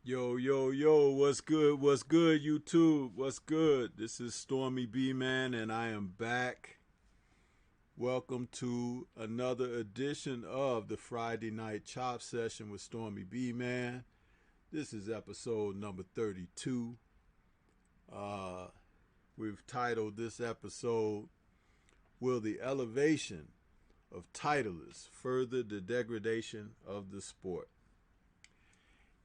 Yo, yo, yo, what's good? What's good, YouTube? What's good? This is Stormybman, and I am back. Welcome to another edition of the Friday Night Chop Session with Stormy B Man. This is episode number 32. Uh, we've titled this episode, Will the Elevation of Titlists Further the Degradation of the Sport?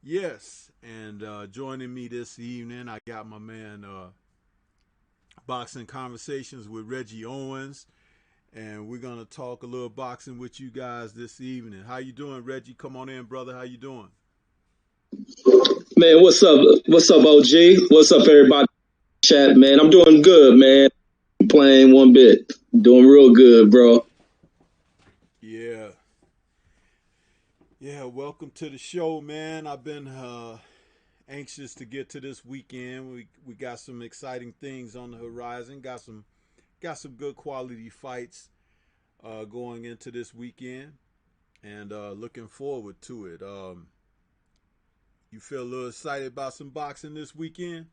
Yes, and joining me this evening, I got my man Boxing Conversations with Reggie Owens, and we're gonna talk a little boxing with you guys this evening. How you doing, Reggie? Come on in, brother. How you doing? Man, what's up? What's up, OG? What's up, everybody? Chat, man. I'm doing good, man. Playing one bit. Doing real good, bro. Yeah. Yeah, welcome to the show, man. I've been anxious to get to this weekend. We got some exciting things on the horizon. Got some good quality fights going into this weekend, and looking forward to it. You feel a little excited about some boxing this weekend?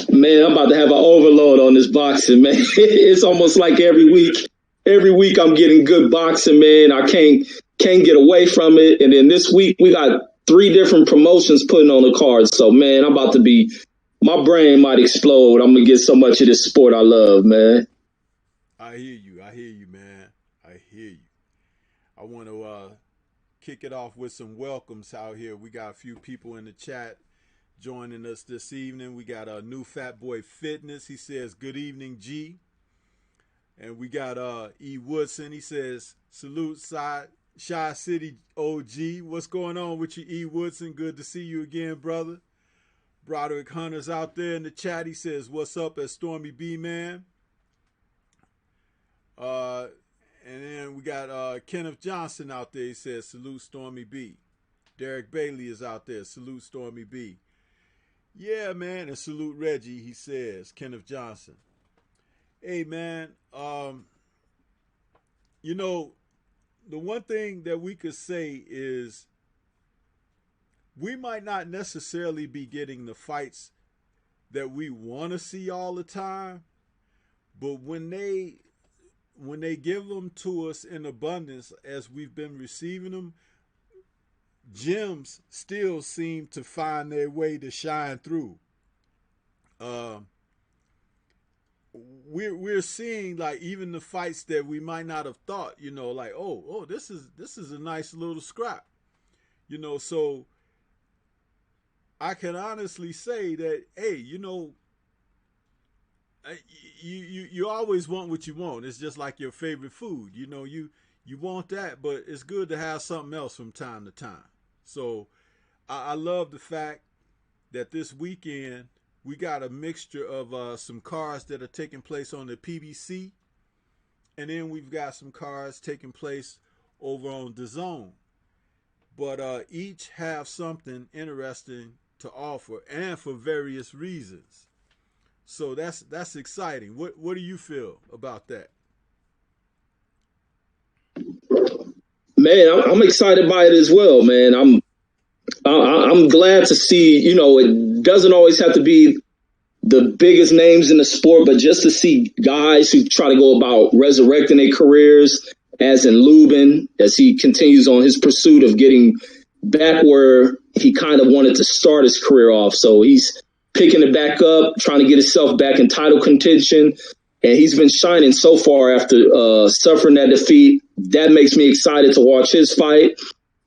Man, I'm about to have an overload on this boxing, man. It's almost like every week. Every week I'm getting good boxing, man. I can't get away from it. And then this week we got 3 different promotions putting on the card. So, man, I'm about to be, my brain might explode. I'm going to get so much of this sport I love, man. I hear you, man. I hear you. I want to kick it off with some welcomes out here. We got a few people in the chat joining us this evening. We got a new Fat Boy Fitness. He says, good evening, G. And we got E. Woodson. He says, salute Shy City OG. What's going on with you, E. Woodson? Good to see you again, brother. Broderick Hunter's out there in the chat. He says, what's up at Stormy B Man? And then we got Kenneth Johnson out there. He says, salute Stormy B. Derek Bailey is out there. Salute Stormy B. Yeah, man. And salute Reggie, he says. Kenneth Johnson. Hey, man. You know, the one thing that we could say is we might not necessarily be getting the fights that we want to see all the time, but when they give them to us in abundance as we've been receiving them, gems still seem to find their way to shine through. We're seeing, like, even the fights that we might not have thought, you know, like, oh, this is a nice little scrap, you know. So I can honestly say that, hey, you know, you always want what you want. It's just like your favorite food, you know. You want that, but it's good to have something else from time to time. So I love the fact that this weekend we got a mixture of some cards that are taking place on the PBC, and then we've got some cards taking place over on the Zone. But each have something interesting to offer, and for various reasons. So that's exciting. What do you feel about that? Man, I'm excited by it as well, man. I'm glad to see, you know, it doesn't always have to be the biggest names in the sport, but just to see guys who try to go about resurrecting their careers, as in Lubin, as he continues on his pursuit of getting back where he kind of wanted to start his career off. So he's picking it back up, trying to get himself back in title contention. And he's been shining so far after suffering that defeat. That makes me excited to watch his fight.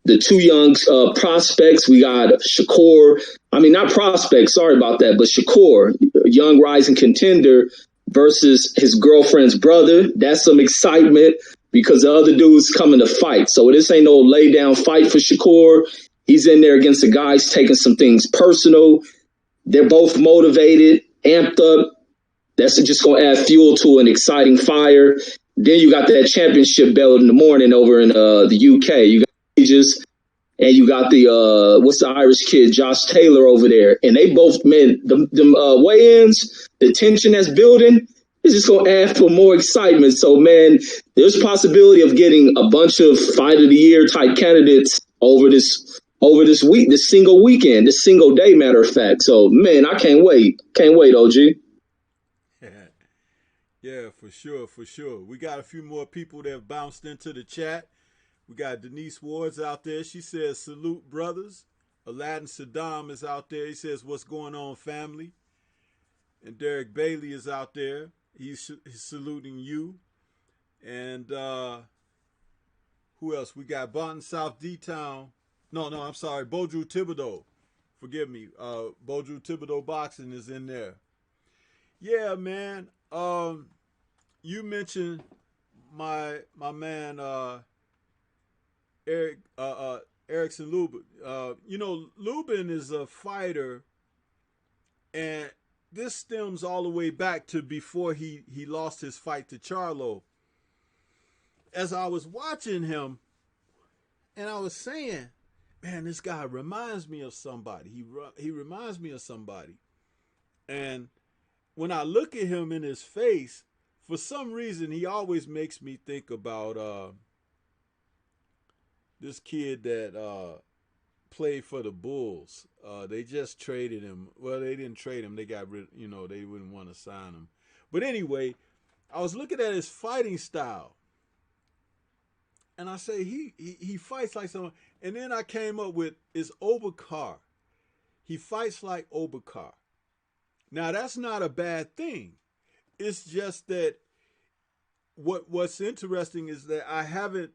The 2 young prospects, we got Shakur. I mean, not prospects, sorry about that, but Shakur, young rising contender, versus his girlfriend's brother. That's some excitement because the other dude's coming to fight. So this ain't no lay down fight for Shakur. He's in there against the guys taking some things personal. They're both motivated, amped up. That's just going to add fuel to an exciting fire. Then you got that championship belt in the morning over in the UK. You got Aegis, and you got the what's the Irish kid, Josh Taylor, over there. And they both, man, them weigh-ins, the tension that's building is just going to add for more excitement. So, man, there's possibility of getting a bunch of fight of the year type candidates over this over this week, this single weekend, this single day, matter of fact. So, man, I can't wait. Can't wait, OG. Yeah, for sure, for sure. We got a few more people that have bounced into the chat. We got Denise Ward's out there. She says, salute, brothers. Aladdin Saddam is out there. He says, what's going on, family? And Derek Bailey is out there. He's saluting you. And who else? We got Bonton South D-Town. No, I'm sorry. Beaudrew Thibodeau. Forgive me. Beaudrew Thibodeau Boxing is in there. Yeah, man. You mentioned my man Erickson Lubin. Lubin is a fighter, and this stems all the way back to before he lost his fight to Charlo. As I was watching him, and I was saying, man, this guy reminds me of somebody. He reminds me of somebody. And when I look at him in his face, for some reason, he always makes me think about this kid that played for the Bulls. They just traded him. Well, they didn't trade him. They got rid. They wouldn't want to sign him. But anyway, I was looking at his fighting style, and I say he fights like someone. And then I came up with is Obakar. He fights like Obakar. Now that's not a bad thing. It's just that what's interesting is that I haven't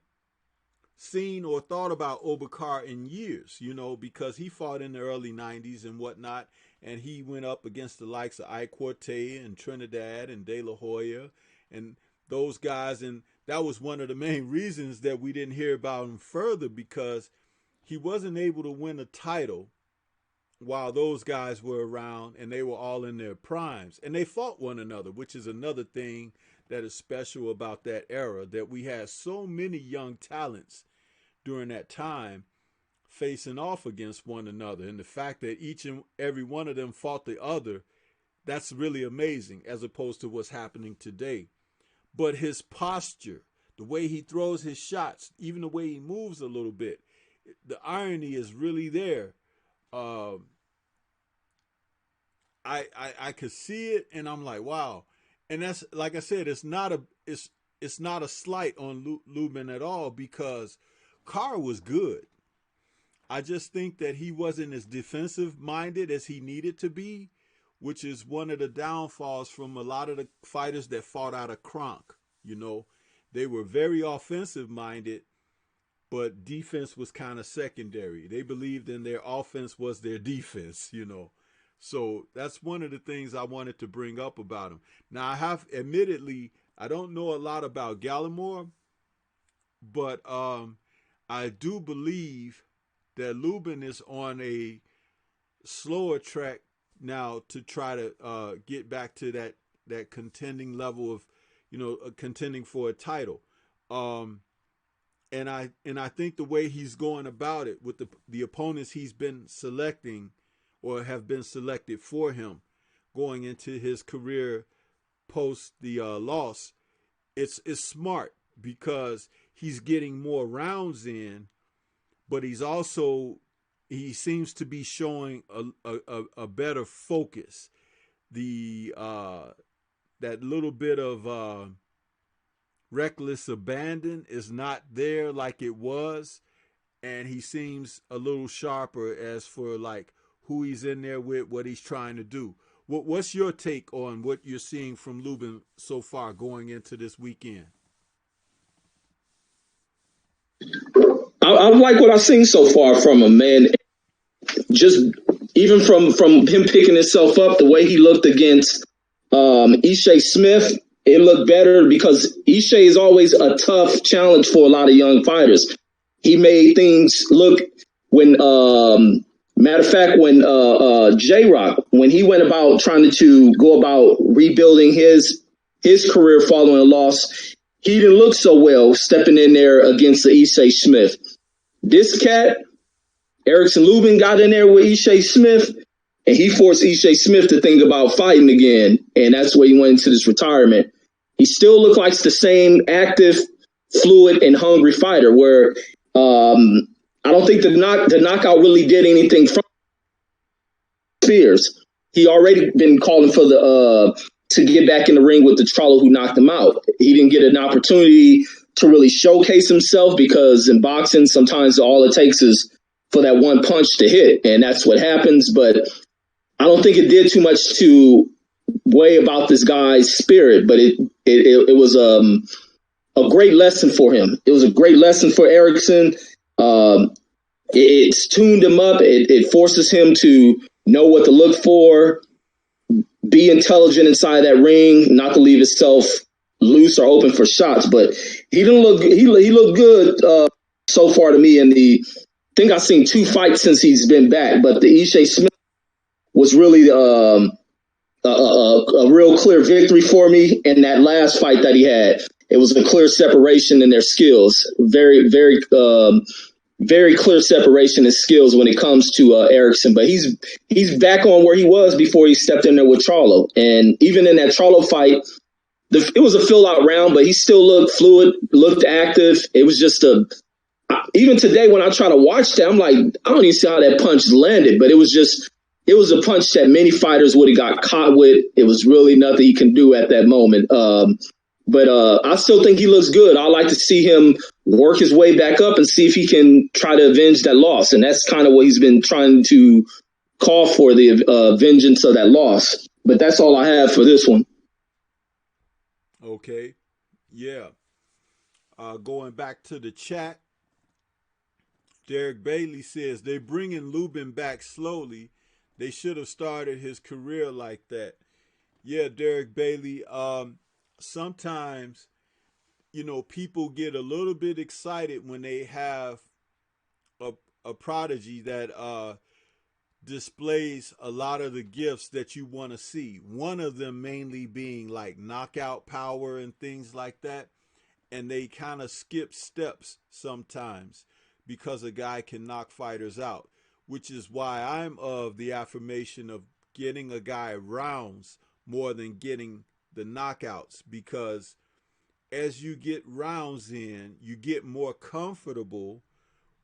seen or thought about Obakar in years, because he fought in the early 90s and whatnot, and he went up against the likes of Ike Quartet and Trinidad and De La Hoya and those guys, and that was one of the main reasons that we didn't hear about him further, because he wasn't able to win a title while those guys were around, and they were all in their primes, and they fought one another, which is another thing that is special about that era, that we had so many young talents during that time facing off against one another. And the fact that each and every one of them fought the other, that's really amazing, as opposed to what's happening today. But his posture, the way he throws his shots, even the way he moves a little bit, the irony is really there. I could see it, and I'm like, wow. And that's, like I said, it's not a slight on Lubin at all, because Carr was good. I just think that he wasn't as defensive minded as he needed to be, which is one of the downfalls from a lot of the fighters that fought out of Kronk. They were very offensive minded, but defense was kind of secondary. They believed in their offense was their defense, So that's one of the things I wanted to bring up about him. Now, I don't know a lot about Gallimore, but I do believe that Lubin is on a slower track now to try to get back to that contending level of, contending for a title. And I think the way he's going about it with the opponents he's been selecting or have been selected for him going into his career post the loss, it's smart, because he's getting more rounds in, but he seems to be showing a better focus. That little bit of reckless abandon is not there like it was, and he seems a little sharper as for like who he's in there with, what he's trying to do. What's your take on what you're seeing from Lubin so far going into this weekend? I like what I've seen so far from him, man. Just even from him picking himself up, the way he looked against Ishe Smith, it looked better, because Ishe is always a tough challenge for a lot of young fighters. He made things look when matter of fact, when J-Rock, when he went about trying to go about rebuilding his career following a loss, he didn't look so well stepping in there against the Ishe Smith. This cat, Erickson Lubin, got in there with Ishe Smith, and he forced Ishe Smith to think about fighting again, and that's where he went into this retirement. He still looked like the same active, fluid, and hungry fighter, where I don't think the knockout really did anything from Spears. He already been calling for the to get back in the ring with the Charlo who knocked him out. He didn't get an opportunity to really showcase himself because in boxing, sometimes all it takes is for that one punch to hit, and that's what happens. But I don't think it did too much to weigh about this guy's spirit, but it was a great lesson for him. It was a great lesson for Erickson. It's tuned him up. It forces him to know what to look for, be intelligent inside that ring, not to leave himself loose or open for shots. But he didn't look. He looked good so far to me. I think I've seen 2 fights since he's been back. But the Ishe Smith was really a real clear victory for me. And that last fight that he had, it was a clear separation in their skills. Very, very, very clear separation in skills when it comes to Erickson. But he's back on where he was before he stepped in there with Charlo. And even in that Charlo fight, it was a fill-out round, but he still looked fluid, looked active. It was just even today when I try to watch that, I'm like, I don't even see how that punch landed, but it was a punch that many fighters would have got caught with. It was really nothing he can do at that moment. But I still think he looks good. I like to see him work his way back up and see if he can try to avenge that loss. And that's kind of what he's been trying to call for, the vengeance of that loss. But that's all I have for this one. Okay. Yeah. Going back to the chat, Derek Bailey says, they're bringing Lubin back slowly. They should have started his career like that. Yeah, Derek Bailey. Sometimes, people get a little bit excited when they have a prodigy that displays a lot of the gifts that you want to see. One of them mainly being like knockout power and things like that. And they kind of skip steps sometimes because a guy can knock fighters out, which is why I'm of the affirmation of getting a guy rounds more than getting the knockouts, because as you get rounds in, you get more comfortable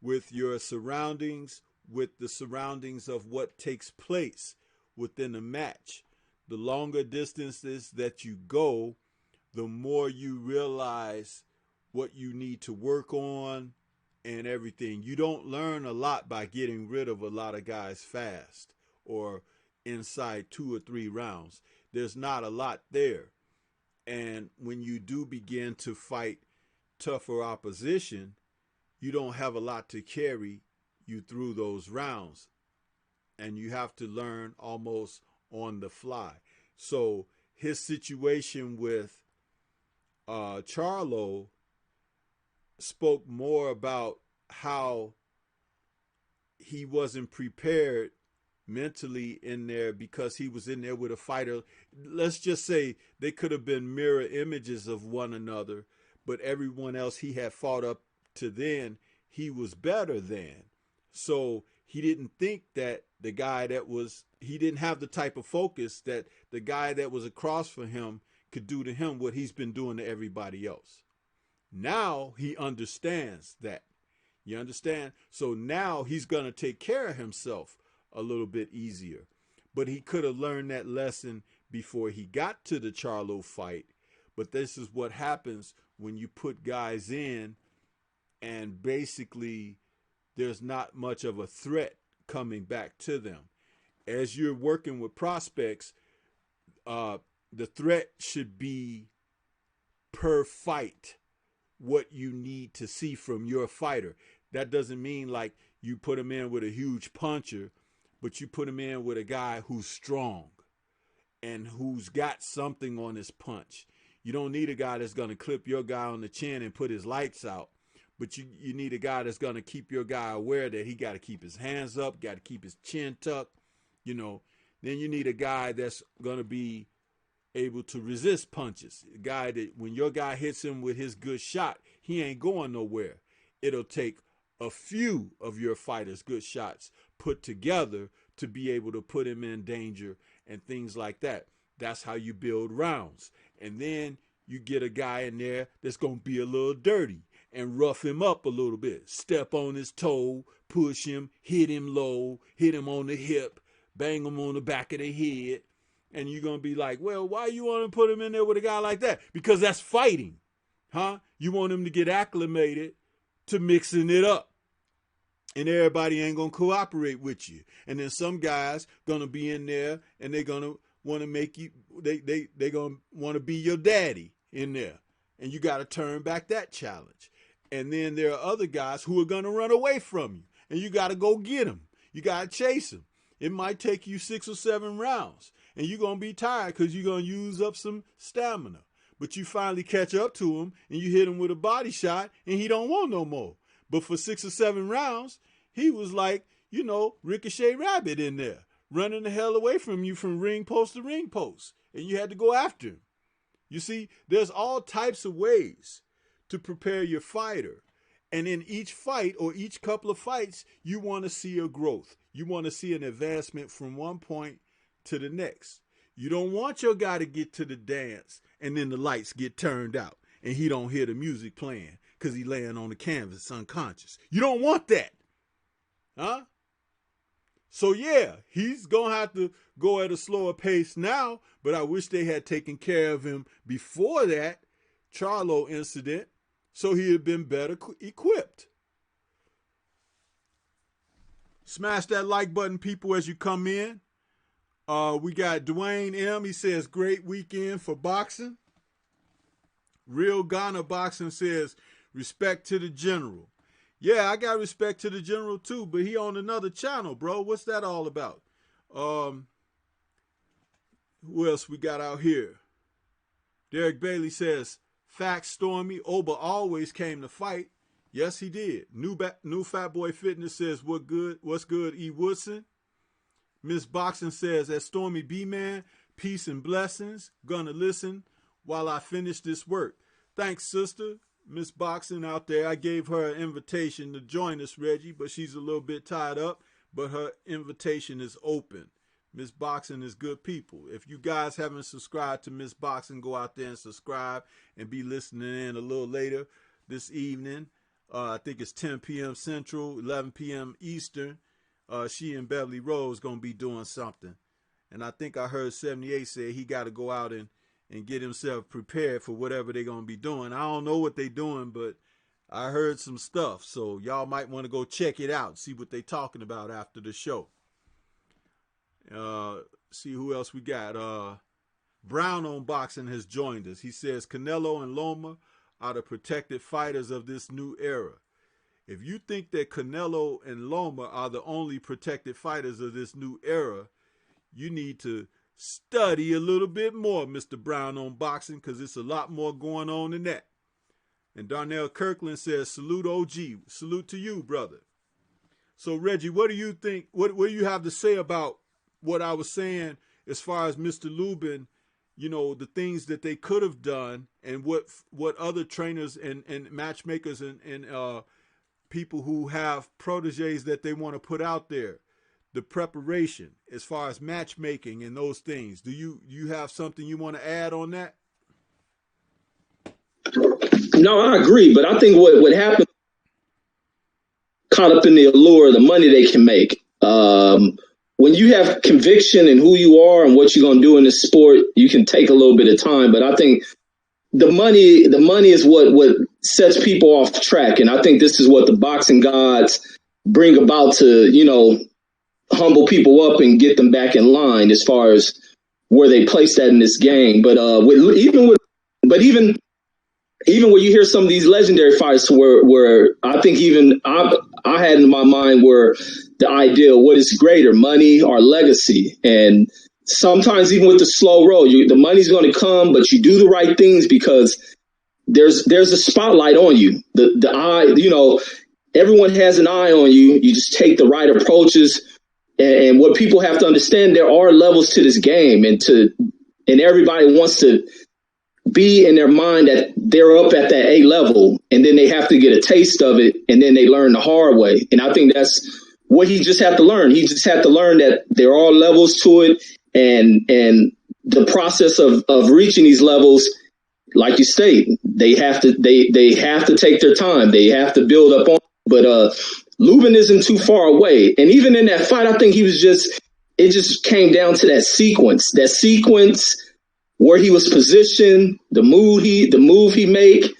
with your surroundings, with the surroundings of what takes place within a match. The longer distances that you go, the more you realize what you need to work on and everything. You don't learn a lot by getting rid of a lot of guys fast or inside 2 or 3 rounds. There's not a lot there. And when you do begin to fight tougher opposition, you don't have a lot to carry you through those rounds. And you have to learn almost on the fly. So his situation with Charlo spoke more about how he wasn't prepared mentally in there, because he was in there with a fighter. Let's just say they could have been mirror images of one another, but everyone else he had fought up to then, he was better than. So he didn't think that the guy he didn't have the type of focus that the guy that was across from him could do to him what he's been doing to everybody else. Now he understands that. You understand? So now he's going to take care of himself a little bit easier. But he could have learned that lesson before he got to the Charlo fight. But this is what happens when you put guys in and basically there's not much of a threat coming back to them. As you're working with prospects, the threat should be per fight what you need to see from your fighter. That doesn't mean like you put him in with a huge puncher, but you put him in with a guy who's strong and who's got something on his punch. You don't need a guy that's going to clip your guy on the chin and put his lights out, but you need a guy that's going to keep your guy aware that he got to keep his hands up, got to keep his chin tucked, Then you need a guy that's going to be able to resist punches. A guy that when your guy hits him with his good shot, he ain't going nowhere. It'll take a few of your fighters' good shots put together to be able to put him in danger and things like that. That's how you build rounds. And then you get a guy in there that's going to be a little dirty. and rough him up a little bit. Step on his toe, push him, hit him low, hit him on the hip, bang him on the back of the head. And you're going to be like, well, why you want to put him in there with a guy like that? Because that's fighting. Huh? You want him to get acclimated to mixing it up. And everybody ain't going to cooperate with you. And then some guys going to be in there and they're going to want to make you, they going to want to be your daddy in there. And you got to turn back that challenge. And then there are other guys who are going to run away from you. And you got to go get them. You got to chase them. It might take you 6 or 7 rounds. And you're going to be tired because you're going to use up some stamina. But you finally catch up to him and you hit him with a body shot and he don't want no more. But for 6 or 7 rounds, he was like, you know, Ricochet Rabbit in there, running the hell away from you from ring post to ring post. And you had to go after him. You see, there's all types of ways to prepare your fighter. And in each fight or each couple of fights, you want to see a growth. You want to see an advancement from one point to the next. You don't want your guy to get to the dance and then the lights get turned out and he don't hear the music playing because he laying on the canvas unconscious. You don't want that. Huh? So yeah, he's going to have to go at a slower pace now, but I wish they had taken care of him before that Charlo incident so he had been better equipped. Smash that like button, people, as you come in. We got Dwayne M. He says, great weekend for boxing. Real Ghana Boxing says, respect to the general. Yeah, I got respect to the general too, but he on another channel, bro. What's that all about? Who else we got out here? Derek Bailey says, facts, Stormy. Oba always came to fight. Yes, he did. New Fat Boy Fitness says, what's good, E. Woodson? Miss Boxing says, as Stormybman, peace and blessings. Gonna listen while I finish this work. Thanks, sister. Miss Boxing out there. I gave her an invitation to join us, Reggie, but she's a little bit tied up. But her invitation is open. Miss Boxing is good people. If you guys haven't subscribed to Miss Boxing, go out there and subscribe and be listening in a little later this evening. I think it's 10 p.m. Central, 11 p.m. Eastern. She and Beverly Rose going to be doing something. And I think I heard 78 say he got to go out and get himself prepared for whatever they're going to be doing. I don't know what they're doing, but I heard some stuff. So y'all might want to go check it out, see what they're talking about after the show. See who else we got. Brown on Boxing has joined us. He says, Canelo and Loma are the protected fighters of this new era. If you think that Canelo and Loma are the only protected fighters of this new era, you need to study a little bit more, Mr. Brown on Boxing, because it's a lot more going on than that. And Darnell Kirkland says, salute OG. Salute to you, brother. So, Reggie, what do you think? What do you have to say about what I was saying as far as Mr. Lubin, you know, the things that they could have done and what other trainers and matchmakers and people who have proteges that they want to put out there, the preparation as far as matchmaking and those things. Do you have something you want to add on that? No, I agree, but I think what happened, caught up in the allure of the money they can make. When you have conviction in who you are and what you're going to do in this sport, you can take a little bit of time. But I think the money is what sets people off track. And I think this is what the boxing gods bring about to, you know, humble people up and get them back in line as far as where they place that in this game. But even when you hear some of these legendary fights where I think even I had in my mind were the idea of what is greater, money or legacy. And sometimes even with the slow roll, the money's going to come, but you do the right things because there's a spotlight on you. The eye, you know, everyone has an eye on you. You just take the right approaches. And what people have to understand, there are levels to this game, and everybody wants to be in their mind that they're up at that A level, and then they have to get a taste of it, and then they learn the hard way. And I think that's what he just had to learn. He just had to learn that there are levels to it, and the process of reaching these levels like you state, they have to take their time. They have to build up on. But Lubin isn't too far away, and even in that fight, I think it just came down to that sequence where he was positioned, the move he made,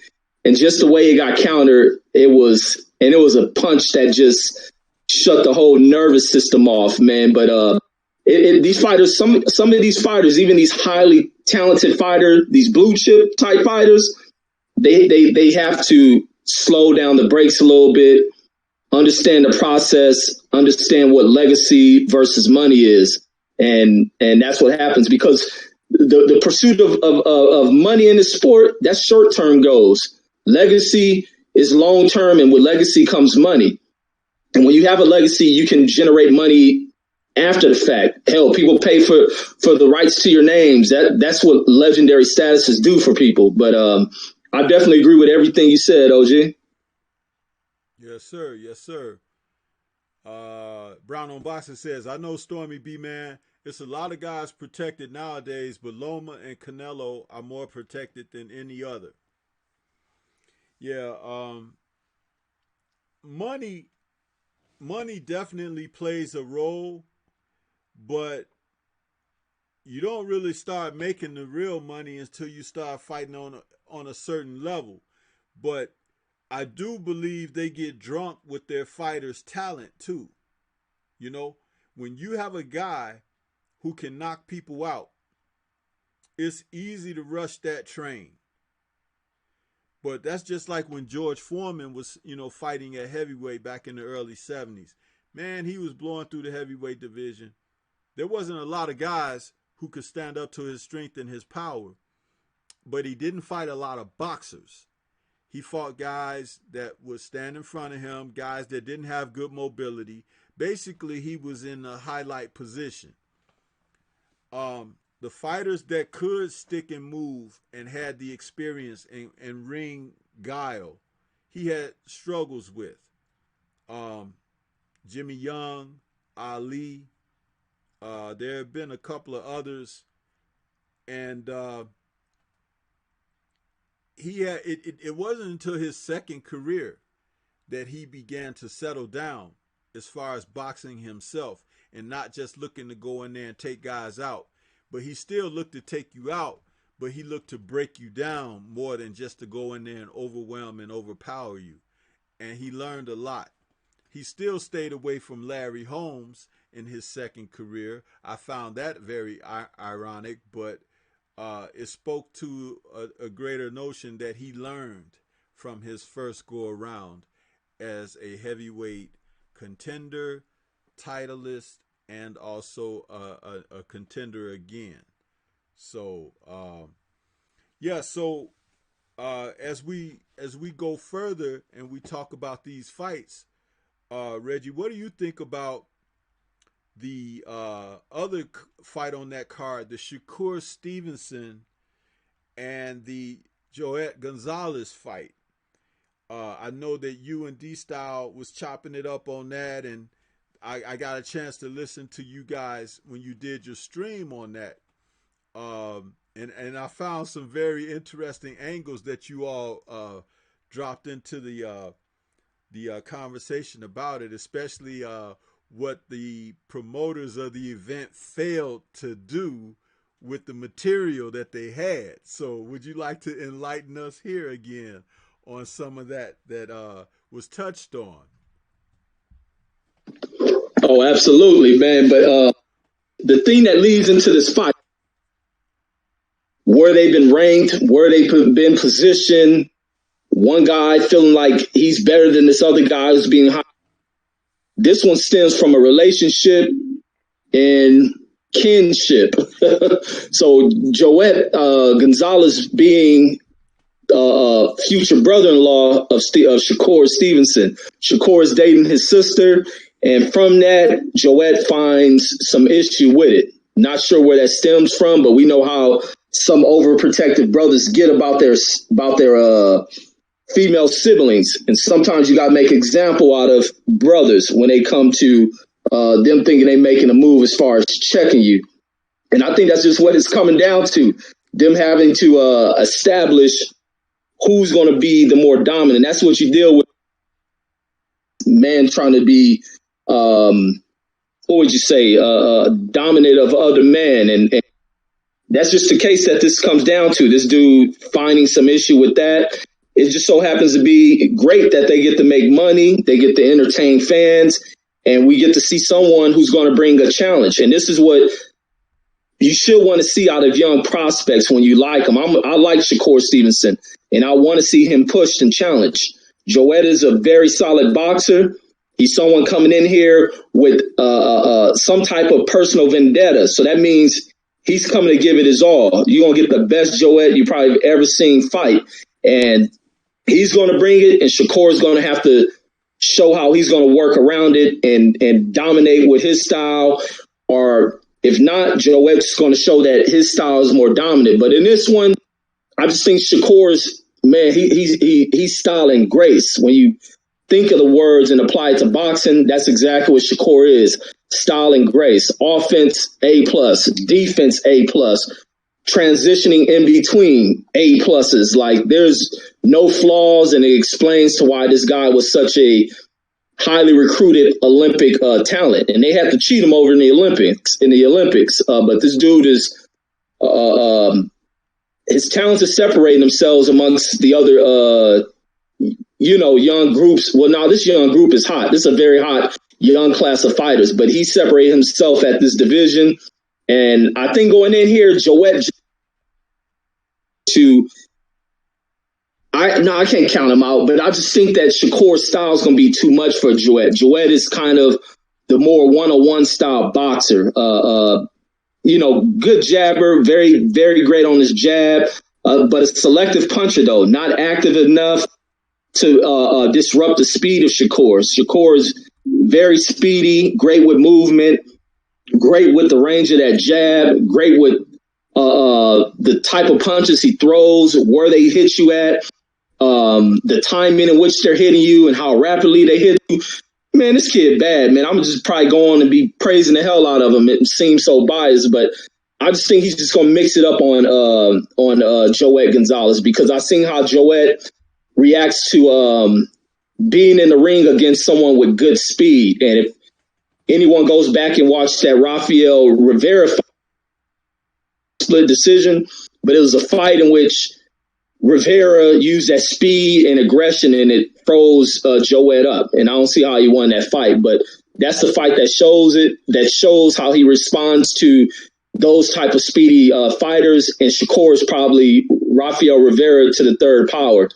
and just the way it got countered. It was a punch that just shut the whole nervous system off, man. But these fighters, some of these fighters, even these highly talented fighters, these blue chip type fighters, they have to slow down the brakes a little bit, understand the process, understand what legacy versus money is, and that's what happens, because the pursuit of money in the sport, that's short term goals. Legacy is long term, and with legacy comes money. And when you have a legacy, you can generate money after the fact. Hell, people pay for the rights to your names. That's what legendary statuses do for people. But I definitely agree with everything you said, OG. Yes, sir. Yes, sir. Brown on Boxing says, I know Stormy B, man. It's a lot of guys protected nowadays, but Loma and Canelo are more protected than any other. Yeah, money definitely plays a role, but you don't really start making the real money until you start fighting on a certain level. But I do believe they get drunk with their fighters' talent too. You know, when you have a guy who can knock people out, it's easy to rush that train. But that's just like when George Foreman was, fighting at heavyweight back in the early 70s. Man, he was blowing through the heavyweight division. There wasn't a lot of guys who could stand up to his strength and his power. But he didn't fight a lot of boxers. He fought guys that would stand in front of him, guys that didn't have good mobility. Basically, he was in a highlight position. The fighters that could stick and move and had the experience and ring guile, he had struggles with. Jimmy Young, Ali, there have been a couple of others, and it wasn't until his second career that he began to settle down as far as boxing himself, and not just looking to go in there and take guys out. But he still looked to take you out, but he looked to break you down more than just to go in there and overwhelm and overpower you. And he learned a lot. He still stayed away from Larry Holmes in his second career. I found that very ironic, but it spoke to a greater notion that he learned from his first go around as a heavyweight contender, titleist, and also a contender again. So as we go further and we talk about these fights, Reggie, what do you think about the other fight on that card, the Shakur Stevenson and the Joet Gonzalez fight? I know that you and D-Style was chopping it up on that, and I got a chance to listen to you guys when you did your stream on that. And I found some very interesting angles that you all dropped into the conversation about it, especially what the promoters of the event failed to do with the material that they had. So would you like to enlighten us here again on some of that was touched on? Oh, absolutely, man. But the thing that leads into this fight, where they've been ranked, where they've been positioned, one guy feeling like he's better than this other guy who's being high. This one stems from a relationship and kinship. So Joet Gonzalez being future brother-in-law of Shakur Stevenson. Shakur is dating his sister, and from that, Joet finds some issue with it. Not sure where that stems from, but we know how some overprotective brothers get about their female siblings, and sometimes you got to make example out of brothers when they come to them thinking they making a move as far as checking you. And I think that's just what it's coming down to. them having to establish who's going to be the more dominant. That's what you deal with. Man trying to be, what would you say, dominant of other men. And that's just the case that this comes down to. This dude finding some issue with that. It just so happens to be great that they get to make money. They get to entertain fans. And we get to see someone who's going to bring a challenge. And this is what you should want to see out of young prospects when you like them. I like Shakur Stevenson, and I want to see him pushed and challenged. Joet is a very solid boxer. He's someone coming in here with some type of personal vendetta. So that means he's coming to give it his all. You're going to get the best Joet you probably have ever seen fight. And he's going to bring it, and Shakur is going to have to show how he's going to work around it and dominate with his style. Or if not, Joet's going to show that his style is more dominant. But in this one, I just think Shakur's, man, he's style and grace. When you think of the words and apply it to boxing, that's exactly what Shakur is. Style and grace. Offense, A+. Defense, A+. Transitioning in between, A+. Like, there's no flaws, and it explains to why this guy was such a highly recruited Olympic talent. And they had to cheat him over in the Olympics. But this dude is, his talents are separating themselves amongst the other, young groups. Well, now this young group is hot. This is a very hot young class of fighters, but he separated himself at this division. And I think going in here, Joet I can't count him out, but I just think that Shakur's style is going to be too much for Joet. Joet is kind of the more one-on-one style boxer. Good jabber, very, very great on his jab, but a selective puncher, though, not active enough to disrupt the speed of Shakur. Shakur is very speedy, great with movement, great with the range of that jab, great with the type of punches he throws, where they hit you at, the timing in which they're hitting you and how rapidly they hit you. Man, this kid bad, man. I'm just probably going and be praising the hell out of him. It seems so biased, but I just think he's just going to mix it up on Joet Gonzalez, because I've seen how Joet reacts to being in the ring against someone with good speed. And if anyone goes back and watched that Rafael Rivera fight, split decision, but it was a fight in which Rivera used that speed and aggression, and it froze Joet up. And I don't see how he won that fight, but that's the fight that shows it, that shows how he responds to those type of speedy fighters. And Shakur is probably Rafael Rivera to the third power.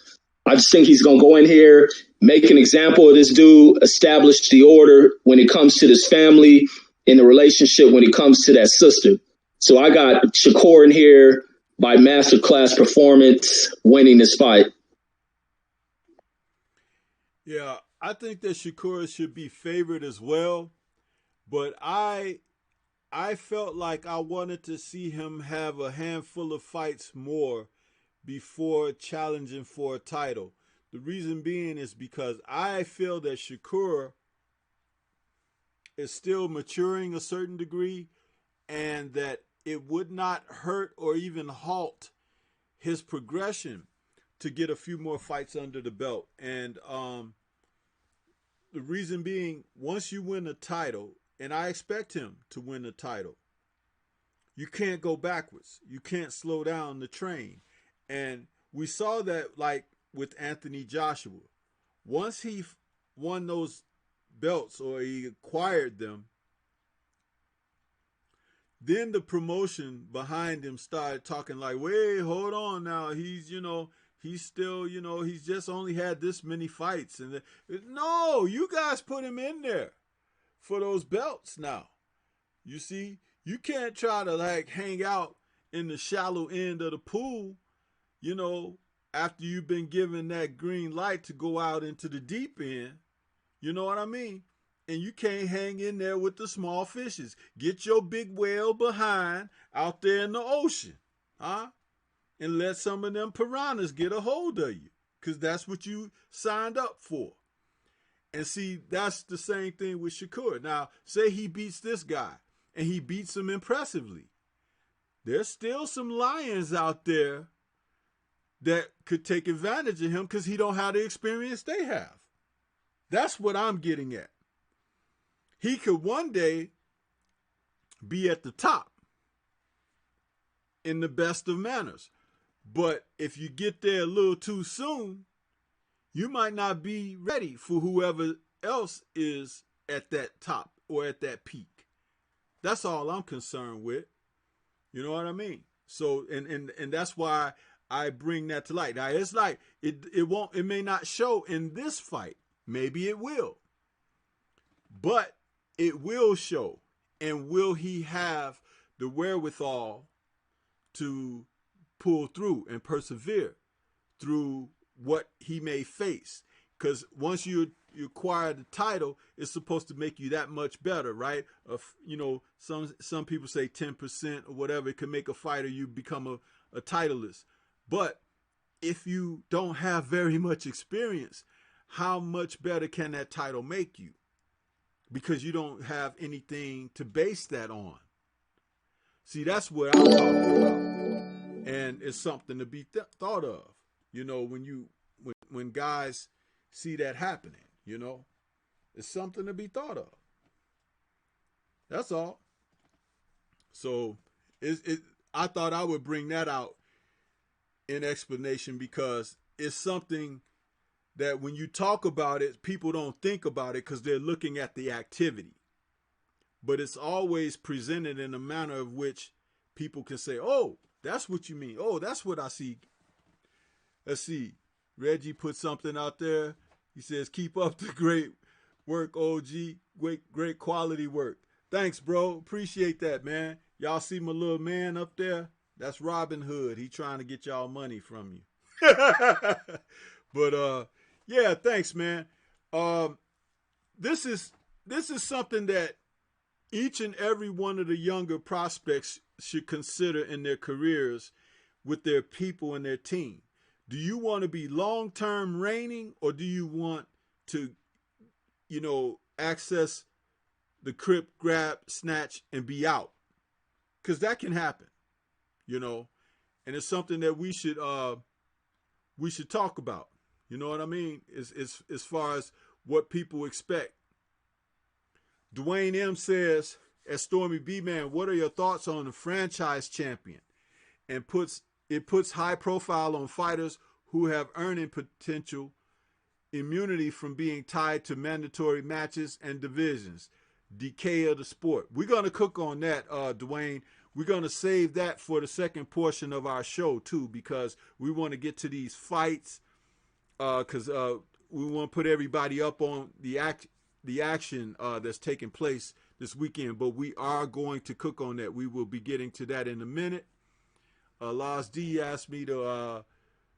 I just think he's going to go in here, make an example of this dude, establish the order when it comes to this family, in the relationship when it comes to that sister. So I got Shakur in here by masterclass performance, winning this fight. Yeah, I think that Shakur should be favored as well, but I felt like I wanted to see him have a handful of fights more before challenging for a title. The reason being is because I feel that Shakur is still maturing a certain degree, and that it would not hurt or even halt his progression to get a few more fights under the belt. And the reason being, once you win a title, and I expect him to win a title, you can't go backwards. You can't slow down the train. And we saw that, like with Anthony Joshua. Once he won those belts, or he acquired them, then the promotion behind him started talking like, wait, hold on now. He's still, he's just only had this many fights. And no, you guys put him in there for those belts now. You see, you can't try to like hang out in the shallow end of the pool, after you've been given that green light to go out into the deep end. You know what I mean? And you can't hang in there with the small fishes. Get your big whale behind out there in the ocean, huh? And let some of them piranhas get a hold of you, because that's what you signed up for. And see, that's the same thing with Shakur. Now, say he beats this guy, and he beats him impressively. there's still some lions out there that could take advantage of him because he don't have the experience they have. That's what I'm getting at. He could one day be at the top in the best of manners. But if you get there a little too soon, you might not be ready for whoever else is at that top or at that peak. That's all I'm concerned with. You know what I mean? So and that's why I bring that to light. Now it's like it may not show in this fight. Maybe it will. But it will show. And will he have the wherewithal to pull through and persevere through what he may face? Because once you acquire the title, it's supposed to make you that much better, right? You know, some people say 10% or whatever, it can make a fighter, you become a titleist. But if you don't have very much experience, how much better can that title make you? Because you don't have anything to base that on. See, that's what I'm talking about. And it's something to be thought of, you know, when guys see that happening, you know, it's something to be thought of. That's all. So I thought I would bring that out in explanation because it's something that when you talk about it, people don't think about it because they're looking at the activity. But it's always presented in a manner of which people can say, oh, that's what you mean. Oh, that's what I see. Let's see. Reggie put something out there. He says, keep up the great work, OG. Great quality work. Thanks, bro. Appreciate that, man. Y'all see my little man up there? That's Robin Hood. He trying to get y'all money from you. But yeah, thanks, man. This is something that each and every one of the younger prospects should consider in their careers with their people and their team. Do you want to be long-term reigning, or do you want to, you know, access the crib, grab, snatch, and be out? Because that can happen, you know, and it's something that we should talk about. You know what I mean? As far as what people expect. Dwayne M says, as Stormybman, what are your thoughts on the franchise champion? And it puts high profile on fighters who have earning potential, immunity from being tied to mandatory matches and divisions. Decay of the sport. We're going to cook on that, Dwayne. We're going to save that for the second portion of our show, too, because we want to get to these fights, because we want to put everybody up on the action that's taking place this weekend. But we are going to cook on that. We will be getting to that in a minute. Lars D asked me to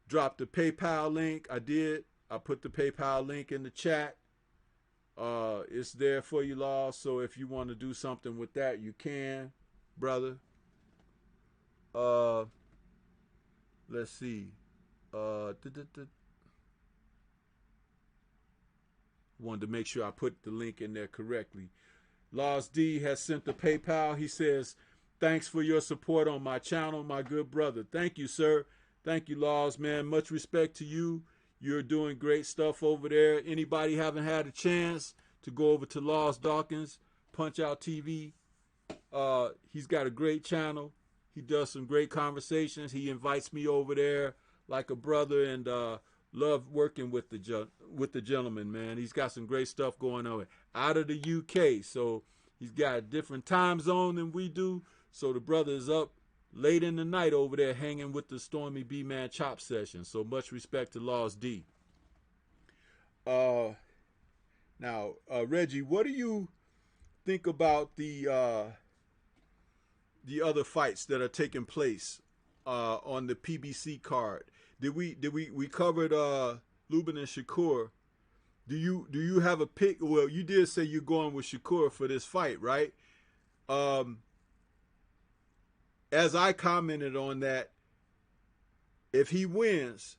drop the PayPal link. I did. I put the PayPal link in the chat. It's there for you, Lars. So if you want to do something with that, you can, brother. Let's see. Wanted to make sure I put the link in there correctly. Lars D has sent the PayPal. He says, thanks for your support on my channel, my good brother. Thank you, sir. Thank you, Lars, man. Much respect to you. You're doing great stuff over there. Anybody haven't had a chance to go over to Lars Dawkins, Punch Out TV, he's got a great channel. He does some great conversations. He invites me over there like a brother, and love working with the gentleman, man. He's got some great stuff going on out of the UK. So he's got a different time zone than we do. So the brother is up late in the night over there hanging with the Stormybman chop session. So much respect to Lars D. Now, Reggie, what do you think about the other fights that are taking place on the PBC card? We covered Lubin and Shakur. Do you have a pick? Well, you did say you're going with Shakur for this fight, right? As I commented on that, if he wins,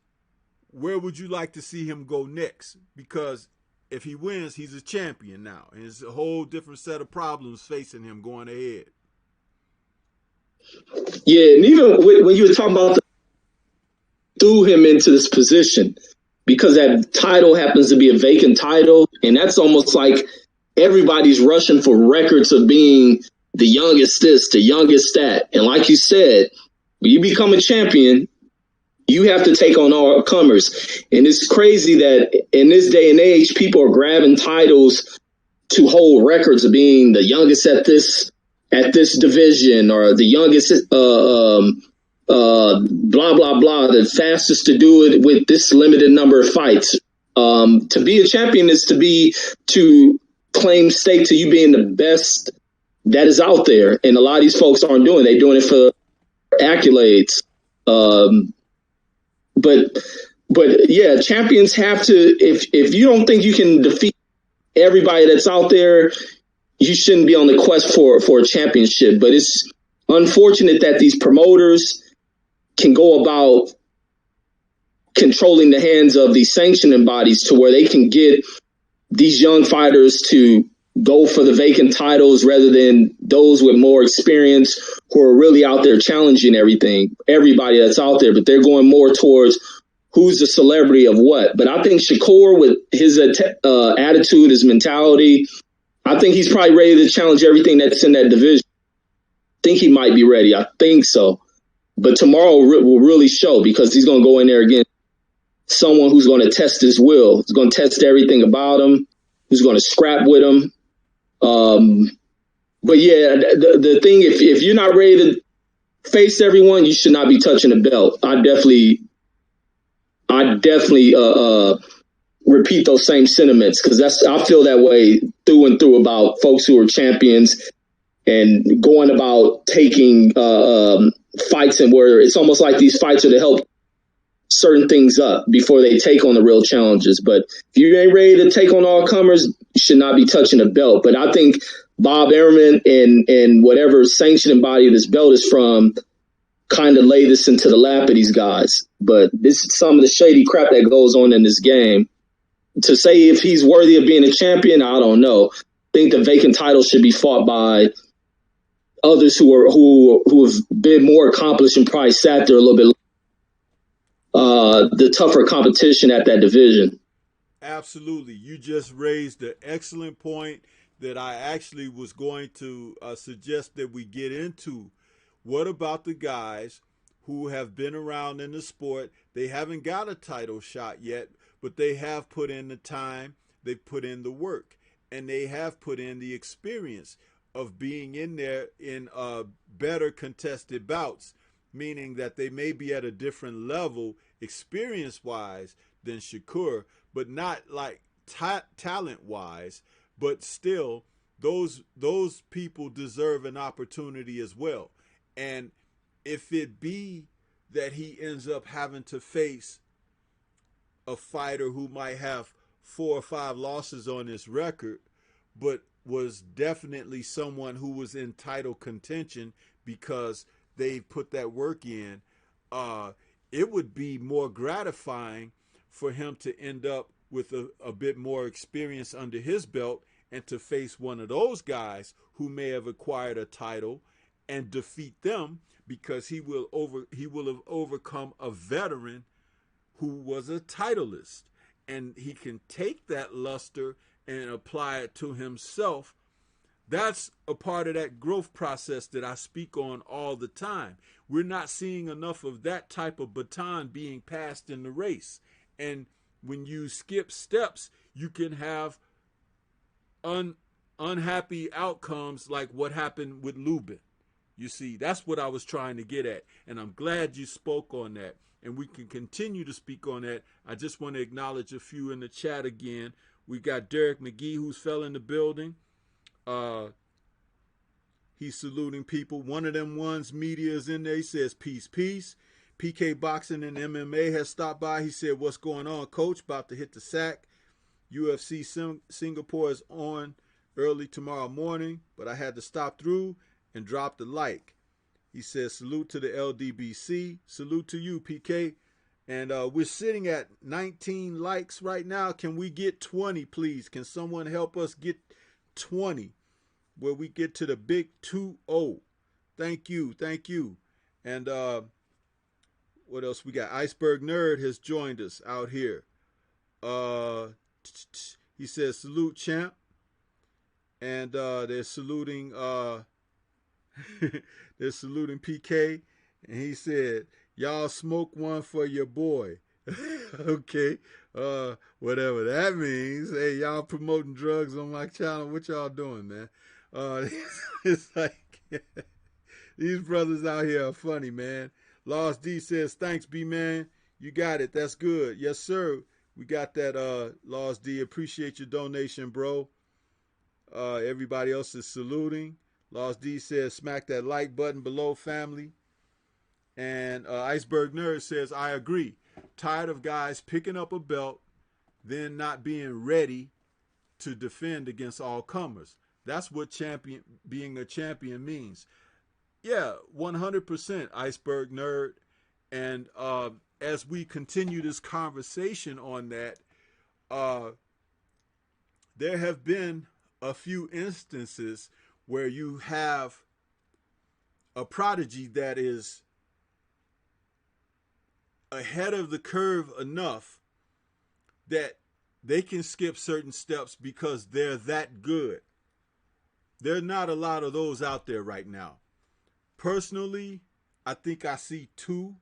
where would you like to see him go next? Because if he wins, he's a champion now, and it's a whole different set of problems facing him going ahead. Yeah, and even when you were talking about threw him into this position because that title happens to be a vacant title, and that's almost like everybody's rushing for records of being the youngest this, the youngest that. And like you said, when you become a champion, you have to take on all comers. And it's crazy that in this day and age, people are grabbing titles to hold records of being the youngest at this division, or the youngest blah blah blah, the fastest to do it with this limited number of fights. To be a champion is to claim stake to you being the best that is out there, and a lot of these folks aren't doing. They're doing it for accolades. But yeah, champions have to. If you don't think you can defeat everybody that's out there, you shouldn't be on the quest for a championship. But it's unfortunate that these promoters can go about controlling the hands of these sanctioning bodies to where they can get these young fighters to go for the vacant titles rather than those with more experience who are really out there challenging everybody that's out there. But they're going more towards who's the celebrity of what. But I think Shakur, with his attitude, his mentality, I think he's probably ready to challenge everything that's in that division. I think he might be ready. I think so. But tomorrow will really show, because he's going to go in there against someone who's going to test his will. He's going to test everything about him. Who's going to scrap with him. But yeah, the thing, if you're not ready to face everyone, you should not be touching the belt. I definitely repeat those same sentiments, because I feel that way through and through about folks who are champions and going about taking fights, and where it's almost like these fights are to help certain things up before they take on the real challenges. But if you ain't ready to take on all comers, you should not be touching the belt. But I think Bob Arum and whatever sanctioning body this belt is from kind of lay this into the lap of these guys. But this is some of the shady crap that goes on in this game. To say if he's worthy of being a champion, I don't know. I think the vacant title should be fought by others who have been more accomplished and probably sat there a little bit. The tougher competition at that division. Absolutely. You just raised an excellent point that I actually was going to suggest that we get into. What about the guys who have been around in the sport? They haven't got a title shot yet, but they have put in the time, they've put in the work, and they have put in the experience of being in there in better contested bouts, meaning that they may be at a different level experience-wise than Shakur, but not like talent-wise, but still those people deserve an opportunity as well. And if it be that he ends up having to face a fighter who might have 4 or 5 losses on his record, but was definitely someone who was in title contention because they put that work in, it would be more gratifying for him to end up with a bit more experience under his belt and to face one of those guys who may have acquired a title and defeat them, because he will have overcome a veteran who was a titleist, and he can take that luster and apply it to himself. That's a part of that growth process that I speak on all the time. We're not seeing enough of that type of baton being passed in the race. And when you skip steps, you can have unhappy outcomes like what happened with Lubin. You see, that's what I was trying to get at. And I'm glad you spoke on that. And we can continue to speak on that. I just want to acknowledge a few in the chat again. We got Derek McGee, who's fell in the building. He's saluting people. One of them ones, media, is in there. He says, peace, peace. PK Boxing and MMA has stopped by. He said, what's going on, coach? About to hit the sack. UFC Singapore is on early tomorrow morning, but I had to stop through and drop the like. He says, salute to the LDBC. Salute to you, PK. And we're sitting at 19 likes right now. Can we get 20, please? Can someone help us get 20? Where we get to the big 2-0. Thank you. Thank you. And what else we got? Iceberg Nerd has joined us out here. Uh, he says, salute, champ. And they're saluting they're saluting PK, and he said, y'all smoke one for your boy. Okay. Whatever that means. Hey, y'all promoting drugs on my channel. What y'all doing, man? It's like these brothers out here are funny, man. Lost D says, thanks, B man. You got it. That's good. Yes, sir. We got that, Lost D. Appreciate your donation, bro. Everybody else is saluting. Lost D says, smack that like button below, family. And Iceberg Nerd says, I agree. Tired of guys picking up a belt, then not being ready to defend against all comers. That's what being a champion means. Yeah, 100% Iceberg Nerd. And as we continue this conversation on that, there have been a few instances where you have a prodigy that is ahead of the curve enough that they can skip certain steps because they're that good. There are not a lot of those out there right now. Personally, I think I see two.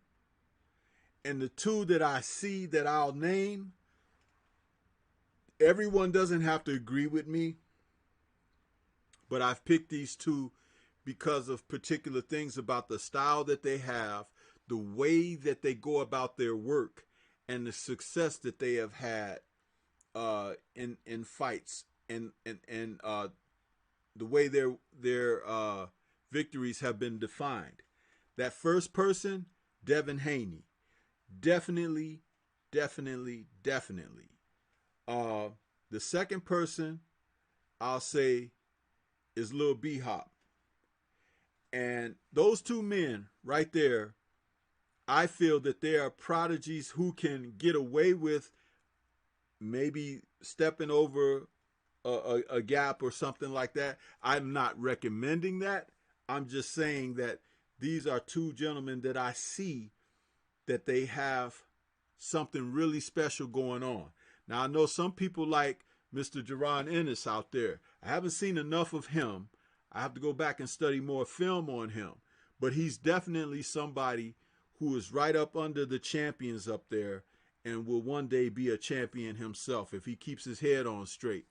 And the two that I see that I'll name, everyone doesn't have to agree with me. But I've picked these two because of particular things about the style that they have, the way that they go about their work, and the success that they have had in fights, and the way their victories have been defined. That first person, Devin Haney, definitely. The second person, I'll say, is Lil B Hop. And those two men right there, I feel that they are prodigies who can get away with maybe stepping over a gap or something like that. I'm not recommending that. I'm just saying that these are two gentlemen that I see that they have something really special going on. Now, I know some people like Mr. Jerron Ennis out there. I haven't seen enough of him. I have to go back and study more film on him. But he's definitely somebody who is right up under the champions up there and will one day be a champion himself if he keeps his head on straight.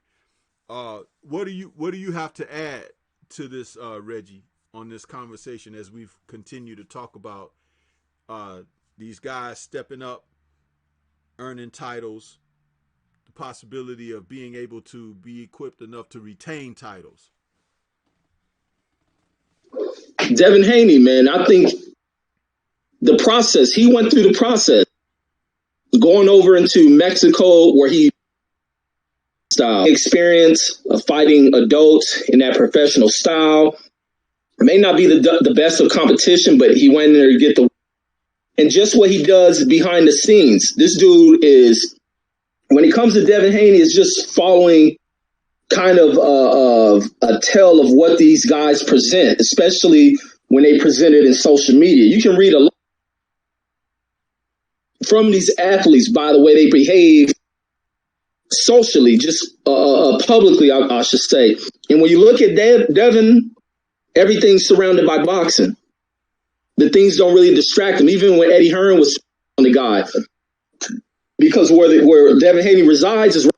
What do you have to add to this, Reggie, on this conversation as we've continued to talk about these guys stepping up, earning titles, the possibility of being able to be equipped enough to retain titles? Devin Haney, man, I think the process, he went through the process. Going over into Mexico where he style experience of fighting adults in that professional style. It may not be the best of competition, but he went in there to get the, and just what he does behind the scenes. This dude is, when it comes to Devin Haney, is just following kind of a tale of what these guys present, especially when they present it in social media. You can read a lot from these athletes by the way they behave socially, just publicly, I should say. And when you look at Devin, everything's surrounded by boxing. The things don't really distract him. Even when Eddie Hearn was on the guy, because where Devin Haney resides is right.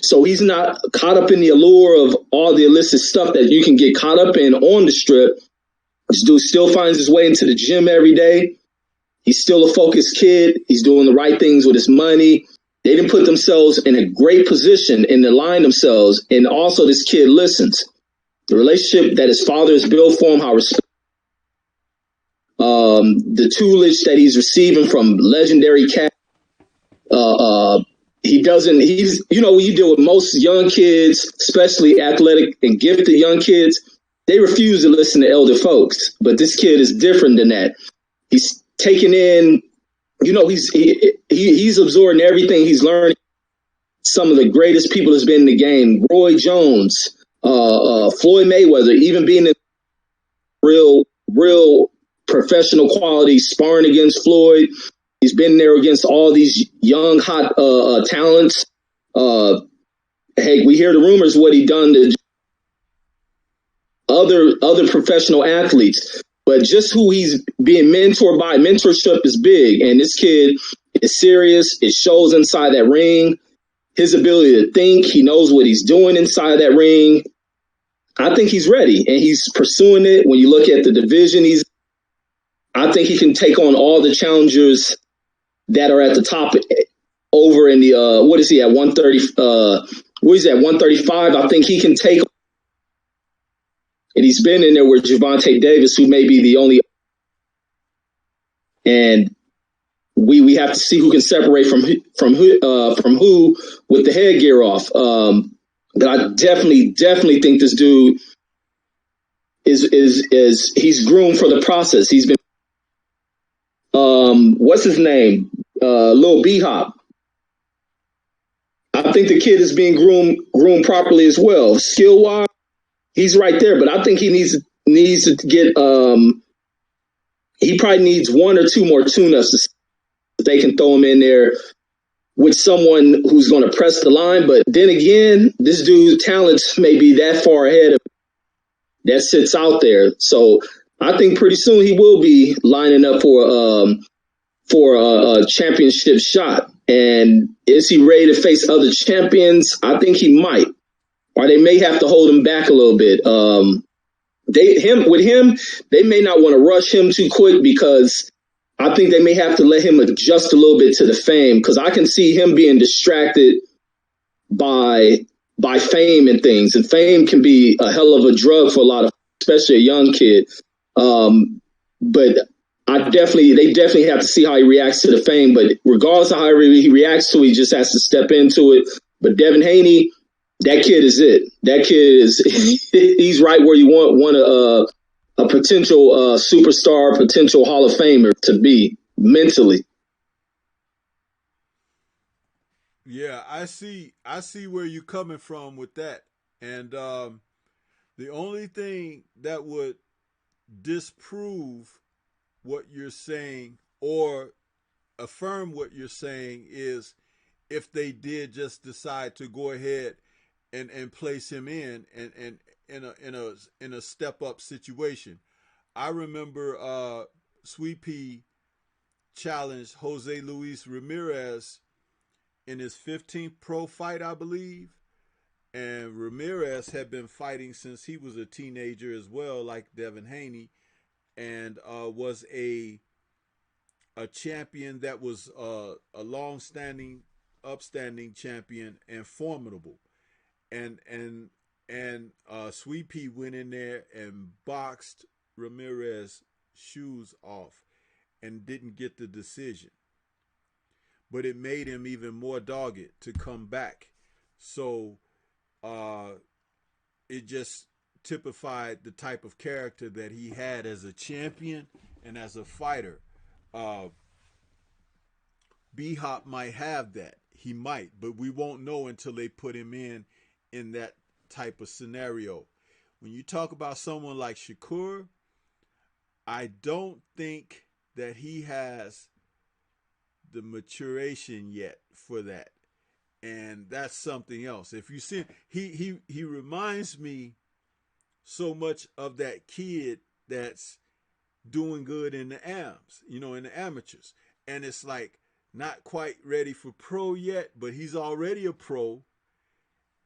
So he's not caught up in the allure of all the illicit stuff that you can get caught up in on the strip. This dude still finds his way into the gym every day. He's still a focused kid. He's doing the right things with his money. They didn't put themselves in a great position and align themselves. And also this kid listens. The relationship that his father has built for him, how respect, the tutelage that he's receiving from legendary cats. He's, you know, when you deal with most young kids, especially athletic and gifted young kids, they refuse to listen to elder folks. But this kid is different than that. He's taking in, you know, he's absorbing everything he's learning. Some of the greatest people that's been in the game, Roy Jones, Floyd Mayweather, even being in real professional quality sparring against Floyd. He's been there against all these young, hot talents. Hey, we hear the rumors what he done to other professional athletes, but just who he's being mentored by. Mentorship is big, and this kid is serious. It shows inside that ring. His ability to think, he knows what he's doing inside that ring. I think he's ready, and he's pursuing it. When you look at the division, I think he can take on all the challengers that are at the top over in the what is he at 130? What is he at 135? I think he can take. And he's been in there with Gervonta Davis, who may be the only. And we have to see who can separate from who with the headgear off. But I definitely think this dude is he's groomed for the process. He's been what's his name? Lil B-Hop. I think the kid is being groomed properly as well. Skill wise, he's right there, but I think he needs to get he probably needs one or two more tune-ups so they can throw him in there with someone who's going to press the line. But then again, this dude's talents may be that far ahead of that sits out there. So I think pretty soon he will be lining up for a championship shot. And is he ready to face other champions? I think he might, or they may have to hold him back a little bit. They may not want to rush him too quick, because I think they may have to let him adjust a little bit to the fame, because I can see him being distracted by fame and things. And fame can be a hell of a drug for a lot of, especially a young kid. But they definitely have to see how he reacts to the fame. But regardless of how he reacts to it, he just has to step into it. But Devin Haney, that kid is it. That kid he's right where you want a potential superstar, potential Hall of Famer to be mentally. Yeah, I see where you're coming from with that. And the only thing that would disprove what you're saying or affirm what you're saying is if they did just decide to go ahead and place him in a step up situation. I remember Sweet Pea challenged Jose Luis Ramirez in his 15th pro fight, I believe. And Ramirez had been fighting since he was a teenager as well, like Devin Haney, and was a champion that was a long-standing, upstanding champion and formidable. And Sweet Pea went in there and boxed Ramirez shoes off and didn't get the decision. But it made him even more dogged to come back. So it just typified the type of character that he had as a champion and as a fighter. B-Hop might have that. He might, but we won't know until they put him in that type of scenario. When you talk about someone like Shakur, I don't think that he has the maturation yet for that. And that's something else. If you see, he reminds me so much of that kid that's doing good in the AMs, in the amateurs. And it's like not quite ready for pro yet, but he's already a pro.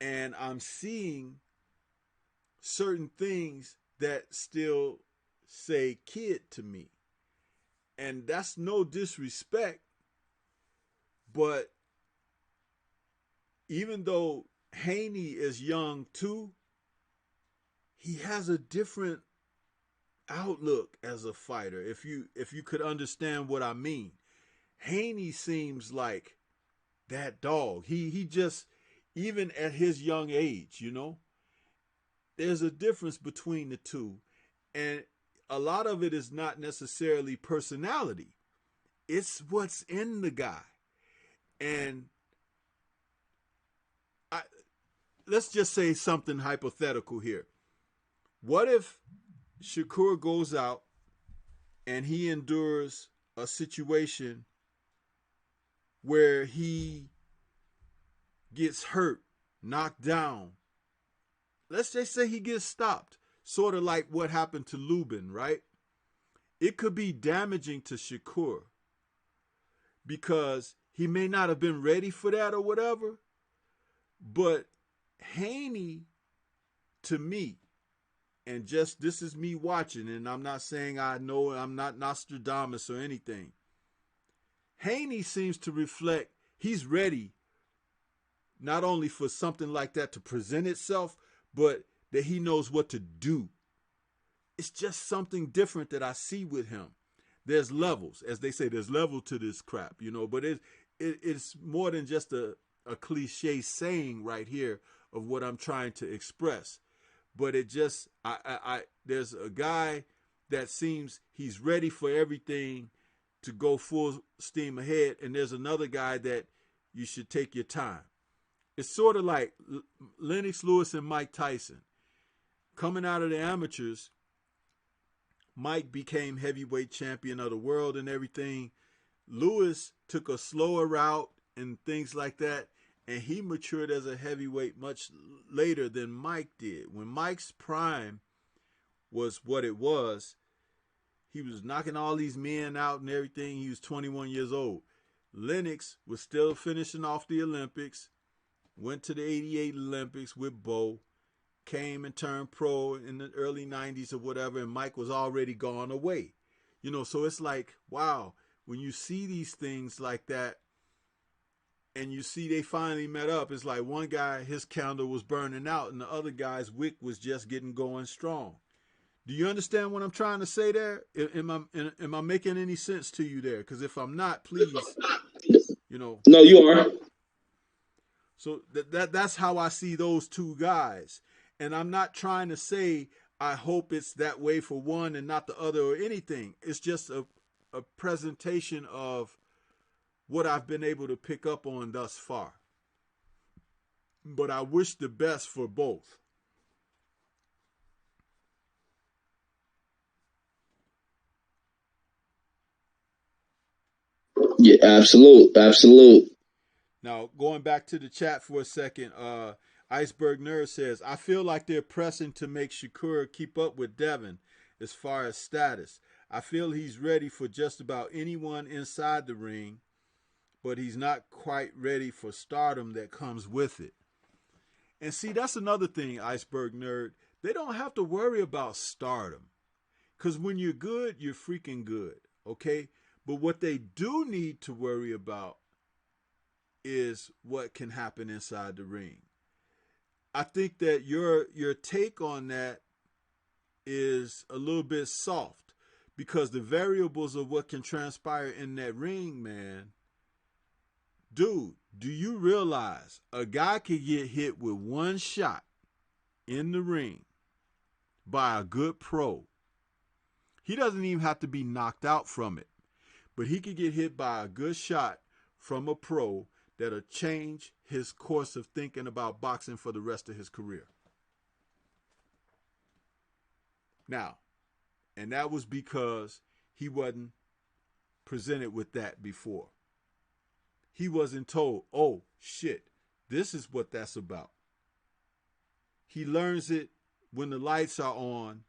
And I'm seeing certain things that still say kid to me. And that's no disrespect, but even though Haney is young too, he has a different outlook as a fighter. If you could understand what I mean. Haney seems like that dog. He just, even at his young age, there's a difference between the two. And a lot of it is not necessarily personality. It's what's in the guy. And let's just say something hypothetical here. What if Shakur goes out and he endures a situation where he gets hurt, knocked down. Let's just say he gets stopped, sort of like what happened to Lubin, right? It could be damaging to Shakur because he may not have been ready for that or whatever. But Haney, to me, and just this is me watching, and I'm not saying I know, I'm not Nostradamus or anything. Haney seems to reflect he's ready not only for something like that to present itself, but that he knows what to do. It's just something different that I see with him. There's levels, as they say, there's level to this crap, but it's more than just a cliche saying right here of what I'm trying to express. But it just, there's a guy that seems he's ready for everything to go full steam ahead, and there's another guy that you should take your time. It's sort of like Lennox Lewis and Mike Tyson. Coming out of the amateurs, Mike became heavyweight champion of the world and everything. Lewis took a slower route and things like that, and he matured as a heavyweight much later than Mike did. When Mike's prime was what it was, he was knocking all these men out and everything. He was 21 years old. Lennox was still finishing off the Olympics, went to the 88 Olympics with Bo, came and turned pro in the early 90s or whatever, and Mike was already gone away. So it's like, wow, when you see these things like that, and you see they finally met up, it's like one guy, his candle was burning out, and the other guy's wick was just getting going strong. Do you understand what I'm trying to say there? Am I making any sense to you there? Because if I'm not, please, No, you are. So that's how I see those two guys. And I'm not trying to say I hope it's that way for one and not the other or anything. It's just a presentation of what I've been able to pick up on thus far. But I wish the best for both. Yeah, absolute. Now, going back to the chat for a second, Iceberg Nerd says, I feel like they're pressing to make Shakur keep up with Devin as far as status. I feel he's ready for just about anyone inside the ring, but he's not quite ready for stardom that comes with it. And see, that's another thing, Iceberg Nerd. They don't have to worry about stardom. Because when you're good, you're freaking good, okay? But what they do need to worry about is what can happen inside the ring. I think that your take on that is a little bit soft because the variables of what can transpire in that ring, man. Dude, do you realize a guy could get hit with one shot in the ring by a good pro? He doesn't even have to be knocked out from it, but he could get hit by a good shot from a pro that'll change his course of thinking about boxing for the rest of his career. Now, and that was because he wasn't presented with that before. He wasn't told, oh, shit, this is what that's about. He learns it when the lights are on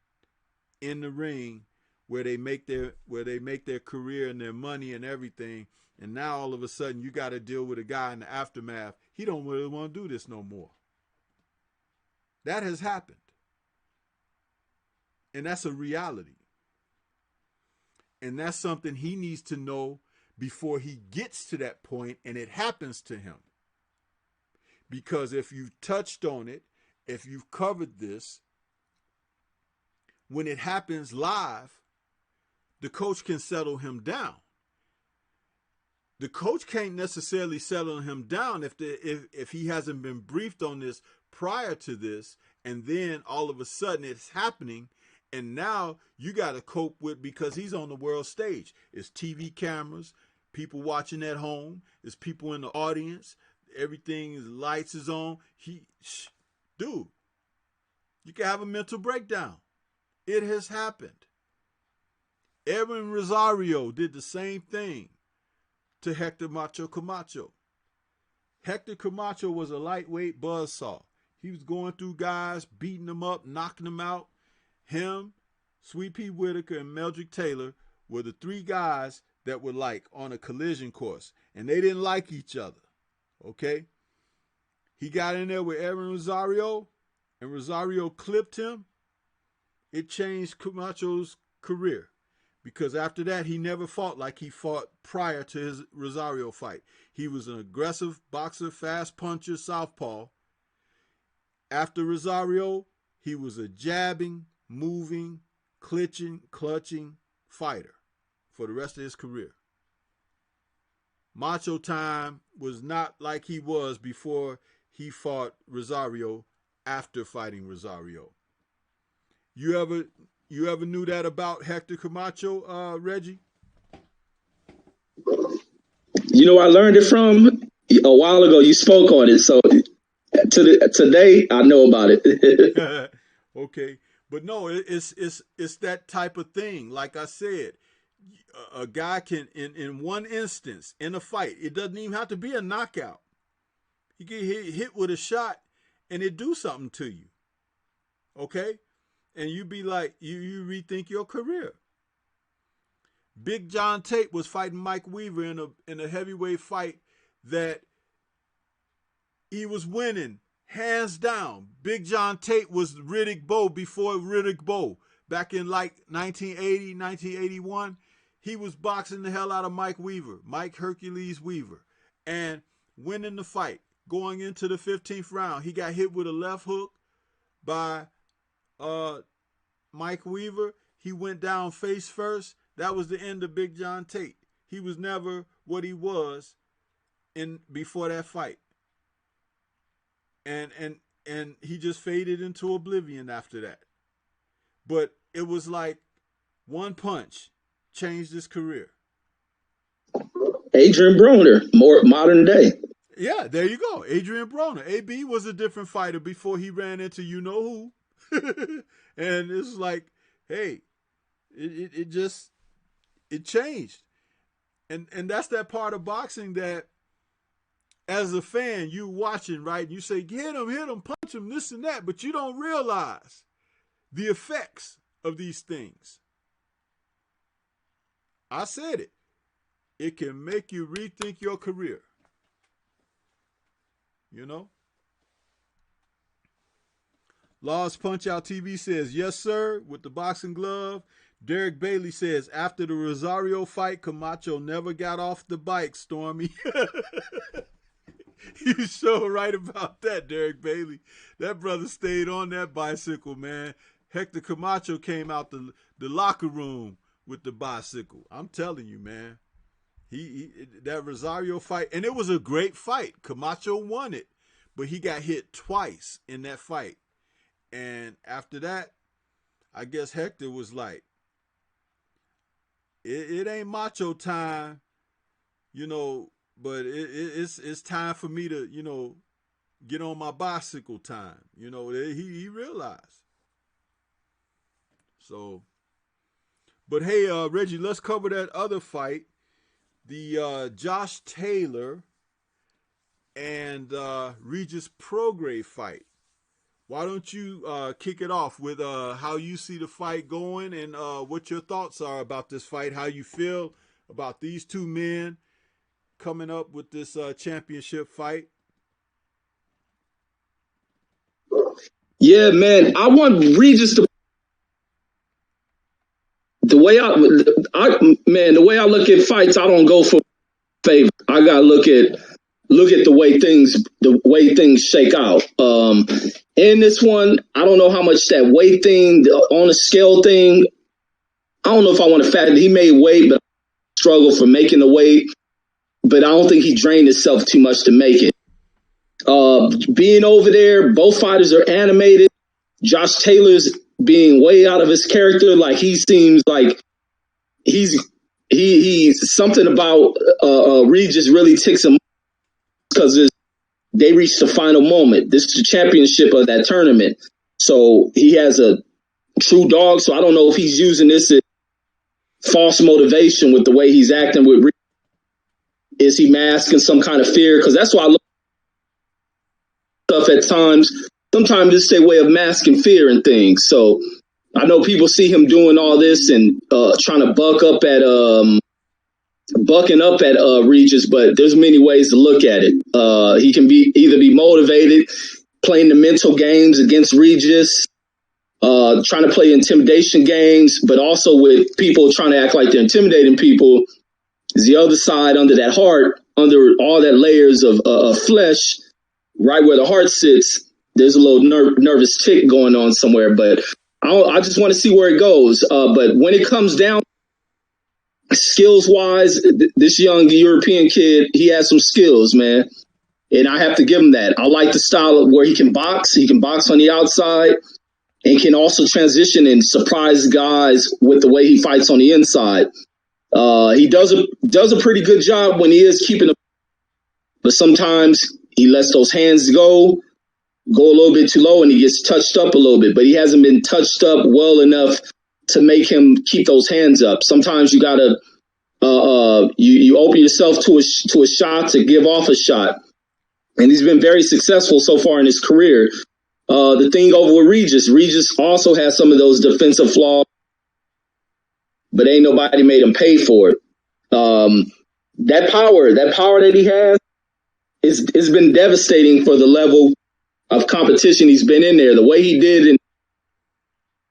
in the ring where they make their career and their money and everything. And now all of a sudden you got to deal with a guy in the aftermath. He don't really want to do this no more. That has happened. And that's a reality. And that's something he needs to know before he gets to that point and it happens to him. Because if you've touched on it, if you've covered this, when it happens live, the coach can settle him down. The coach can't necessarily settle him down if he hasn't been briefed on this prior to this, and then all of a sudden it's happening, and now you got to cope with, because he's on the world stage. It's TV cameras, people watching at home, it's people in the audience, everything, lights is on. Dude, you can have a mental breakdown. It has happened. Edwin Rosario did the same thing to Hector Macho Camacho. Hector Camacho was a lightweight buzzsaw. He was going through guys, beating them up, knocking them out. Him, Sweet Pea Whitaker, and Meldrick Taylor were the three guys that were like on a collision course, and they didn't like each other. Okay? He got in there with Edwin Rosario, and Rosario clipped him. It changed Camacho's career, because after that, he never fought like he fought prior to his Rosario fight. He was an aggressive boxer, fast puncher, southpaw. After Rosario, he was a jabbing, moving, clutching fighter for the rest of his career. Macho time was not like he was before he fought Rosario after fighting Rosario. You ever knew that about Hector Camacho, Reggie? You know, I learned it from a while ago. You spoke on it, so today I know about it. Okay, but no, it's that type of thing. Like I said, a guy can, in one instance, in a fight, it doesn't even have to be a knockout. You get hit with a shot, and it do something to you. Okay, and you be like, you rethink your career. Big John Tate was fighting Mike Weaver in a heavyweight fight that he was winning hands down. Big John Tate was Riddick Bowe before Riddick Bowe. Back in like 1980, 1981, he was boxing the hell out of Mike Weaver, Mike Hercules Weaver, and winning the fight. Going into the 15th round, he got hit with a left hook by Mike Weaver. He went down face first. That was the end of Big John Tate. He was never what he was before that fight. And he just faded into oblivion after that. But it was like one punch changed his career. Adrian Broner, more modern day. Yeah, there you go. Adrian Broner. AB was a different fighter before he ran into you-know-who. And it's like, hey, it changed. And that's that part of boxing that, as a fan, you watching, right? You say, hit him, punch him, this and that, but you don't realize the effects of these things. I said it. It can make you rethink your career. You know? Laws Punch Out TV says, yes, sir, with the boxing glove. Derek Bailey says, after the Rosario fight, Camacho never got off the bike, Stormy. You're so right about that, Derek Bailey. That brother stayed on that bicycle, man. Hector Camacho came out the locker room with the bicycle. I'm telling you, man. That Rosario fight, and it was a great fight. Camacho won it, but he got hit twice in that fight. And after that, I guess Hector was like, it ain't macho time, you know, but it's time for me to, you know, get on my bicycle time. You know, he realized. So, but hey, Reggie, let's cover that other fight. The Josh Taylor and Regis Prograis fight. Why don't you kick it off with how you see the fight going and what your thoughts are about this fight, how you feel about these two men coming up with this championship fight? Yeah, man, I want Regis to. The way I look at fights, I don't go for favor. I gotta look at the way things shake out. In this one, I don't know how much that weight thing on the scale thing. I don't know if I want to factor. He made weight, but struggle for making the weight. But I don't think he drained himself too much to make it. Being over there, both fighters are animated. Josh Taylor's being way out of his character. Like he seems like he's something about Regis really ticks him because they reached the final moment. This is the championship of that tournament. So he has a true dog. So I don't know if he's using this as false motivation with the way he's acting with Regis. Is he masking some kind of fear? Because that's why I look stuff at times. Sometimes it's a way of masking fear and things. So I know people see him doing all this and trying to bucking up at Regis, but there's many ways to look at it. He can either be motivated, playing the mental games against Regis, trying to play intimidation games, but also with people trying to act like they're intimidating people. Is the other side under that heart, under all that layers of flesh, right where the heart sits. There's a little nervous tick going on somewhere, but I just want to see where it goes. But when it comes down skills wise, this young European kid, he has some skills, man. And I have to give him that. I like the style of where he can box. He can box on the outside and can also transition and surprise guys with the way he fights on the inside. He does a pretty good job when he is keeping but sometimes he lets those hands go a little bit too low and he gets touched up a little bit, but he hasn't been touched up well enough to make him keep those hands up. Sometimes you gotta you open yourself to a shot to give off a shot, and he's been very successful so far in his career. The thing over with Regis also has some of those defensive flaws, but ain't nobody made him pay for it. That power that he has it's been devastating for the level of competition he's been in there. The way he did, and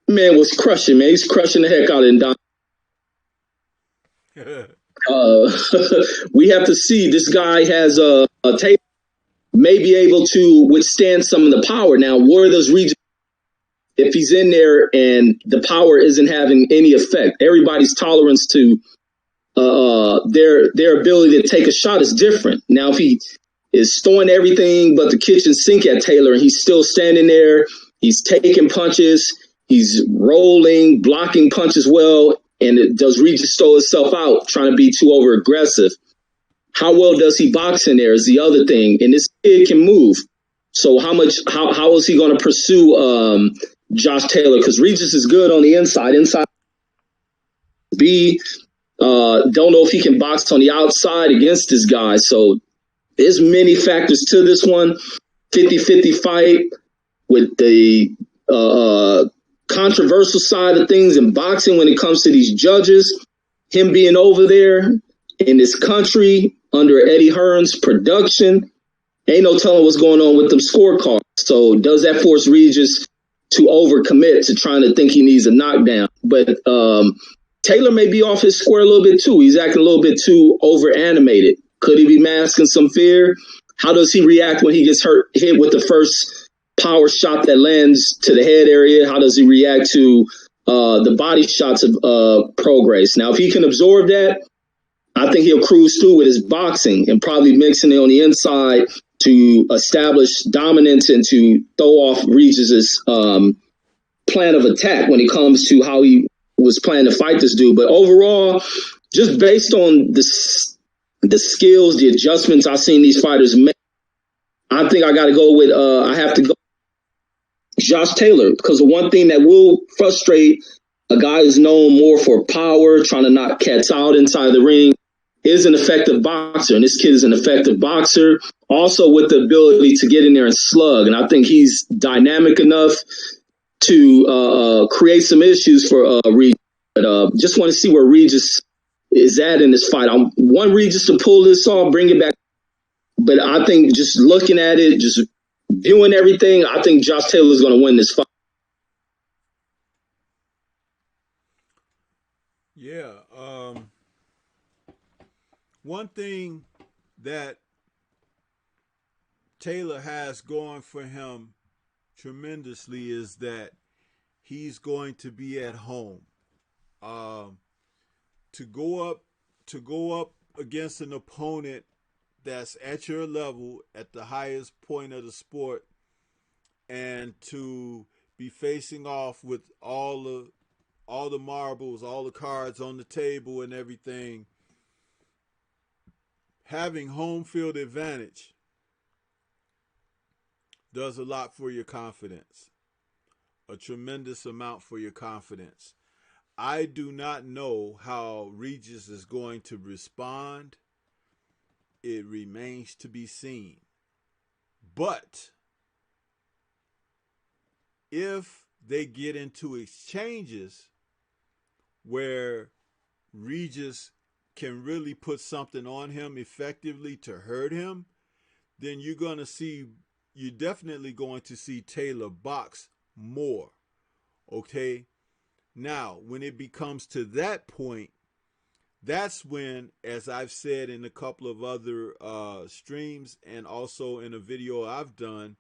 man was crushing. Man, he's crushing the heck out of Don. We have to see. This guy has a tape, may be able to withstand some of the power. Now, where does Regis? If he's in there and the power isn't having any effect, everybody's tolerance to their ability to take a shot is different. Now, if he is throwing everything but the kitchen sink at Taylor and he's still standing there, he's taking punches, he's rolling, blocking punches well, and does Regis throw himself out trying to be too over aggressive? How well does he box in there is the other thing. And this kid can move. So how is he going to pursue Josh Taylor? Because Regis is good on the inside. Don't know if he can box on the outside against this guy. So there's many factors to this one. 50-50 fight with the controversial side of things in boxing when it comes to these judges. Him being over there in this country under Eddie Hearn's production, ain't no telling what's going on with them scorecards. So does that force Regis to overcommit to trying to think he needs a knockdown? But Taylor may be off his square a little bit too. He's acting a little bit too over animated. Could he be masking some fear? How does he react when he gets hit with the first power shot that lands to the head area? How does he react to the body shots of Prograis? Now, if he can absorb that, I think he'll cruise through with his boxing and probably mixing it on the inside to establish dominance and to throw off Regis's plan of attack when it comes to how he was planning to fight this dude. But overall, just based on the skills, the adjustments I've seen these fighters make, I think I got to go with, I have to go Josh Taylor, because the one thing that will frustrate a guy who's known more for power, trying to knock cats out inside the ring, is an effective boxer. And this kid is an effective boxer, also with the ability to get in there and slug. And I think he's dynamic enough to create some issues for Regis. But just want to see where Regis is at in this fight. I want Regis to pull this off, bring it back. But I think just looking at it, just viewing everything, I think Josh Taylor is going to win this fight. Yeah. One thing that Taylor has going for him tremendously is that he's going to be at home. To go up against an opponent that's at your level at the highest point of the sport, and to be facing off with all the marbles, all the cards on the table and everything, having home field advantage does a lot for your confidence. a tremendous amount for your confidence. I do not know how Regis is going to respond. It remains to be seen. But if they get into exchanges where Regis can really put something on him effectively to hurt him, then you're definitely going to see Taylor box more. Okay? Now, when it becomes to that point, that's when, as I've said in a couple of other streams and also in a video I've done,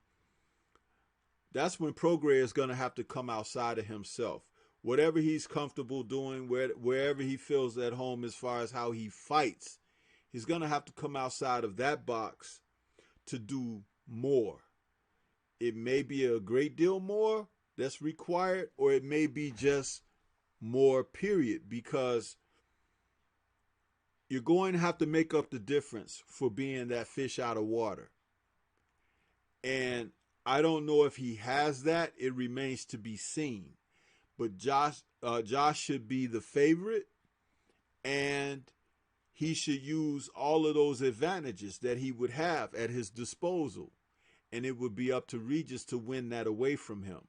that's when Prograis is going to have to come outside of himself. Whatever he's comfortable doing, wherever he feels at home as far as how he fights, he's going to have to come outside of that box to do more. It may be a great deal more that's required, or it may be just more, period, because you're going to have to make up the difference for being that fish out of water. And I don't know if he has that. It remains to be seen. But Josh should be the favorite, and he should use all of those advantages that he would have at his disposal. And it would be up to Regis to win that away from him.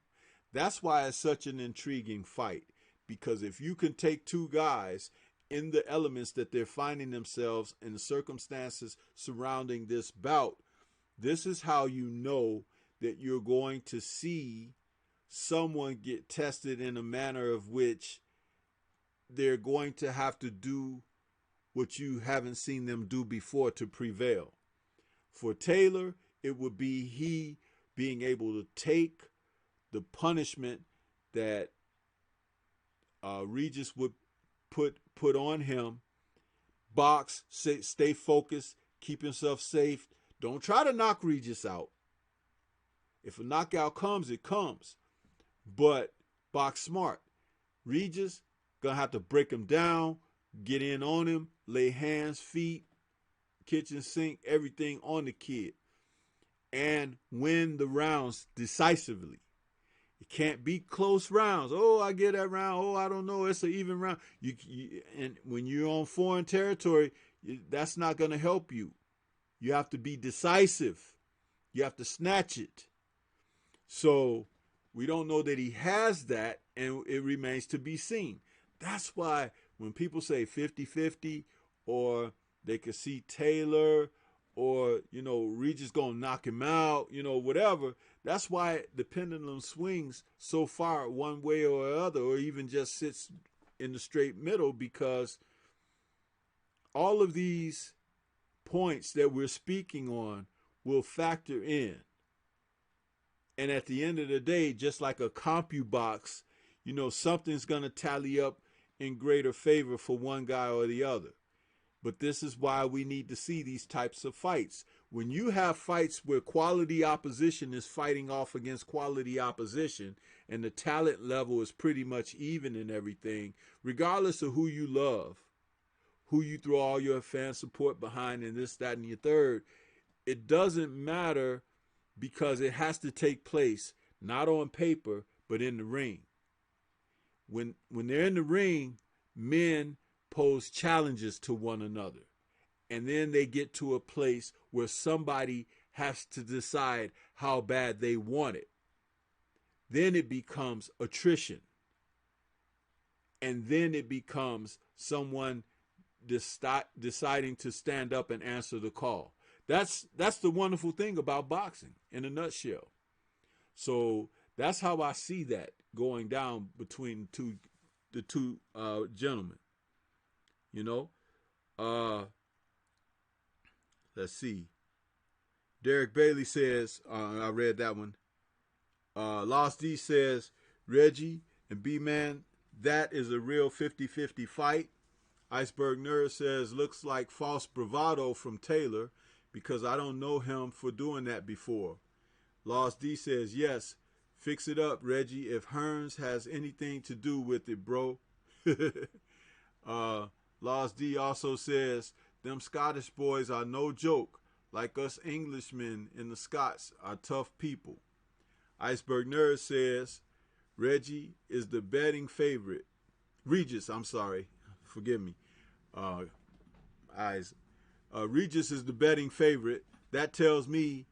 That's why it's such an intriguing fight. Because if you can take two guys in the elements that they're finding themselves in the circumstances surrounding this bout, this is how you know that you're going to see someone get tested in a manner of which they're going to have to do what you haven't seen them do before to prevail. For Taylor, it would be he being able to take the punishment that Regis would put on him, box, stay focused, keep himself safe. Don't try to knock Regis out. If a knockout comes, it comes. But box smart. Regis gonna have to break him down, get in on him, lay hands, feet, kitchen sink, everything on the kid, and win the rounds decisively. It can't be close rounds. Oh, I get that round. Oh, I don't know. It's an even round. And when you're on foreign territory, that's not going to help you. You have to be decisive. You have to snatch it. So we don't know that he has that, and it remains to be seen. That's why when people say 50-50, or they could see Taylor, or, Regis going to knock him out, whatever, that's why the pendulum swings so far one way or other, or even just sits in the straight middle, because all of these points that we're speaking on will factor in. And at the end of the day, just like a CompuBox, something's going to tally up in greater favor for one guy or the other. But this is why we need to see these types of fights. When you have fights where quality opposition is fighting off against quality opposition, and the talent level is pretty much even in everything, regardless of who you love, who you throw all your fan support behind, and this, that, and your third, it doesn't matter, because it has to take place not on paper, but in the ring. When they're in the ring, men pose challenges to one another. And then they get to a place where somebody has to decide how bad they want it. Then it becomes attrition. And then it becomes someone deciding to stand up and answer the call. That's the wonderful thing about boxing in a nutshell. So that's how I see that going down between the two gentlemen. Let's see. Derek Bailey says, I read that one. Lost D says, Reggie and B-Man, that is a real 50-50 fight. Iceberg Nerd says, looks like false bravado from Taylor, because I don't know him for doing that before. Lost D says, yes, fix it up, Reggie, if Hearns has anything to do with it, bro. Lost D also says, them Scottish boys are no joke. Like us Englishmen in the Scots are tough people. Iceberg Nerd says, Reggie is the betting favorite. Regis, I'm sorry. Forgive me. Eyes. Regis is the betting favorite. That tells me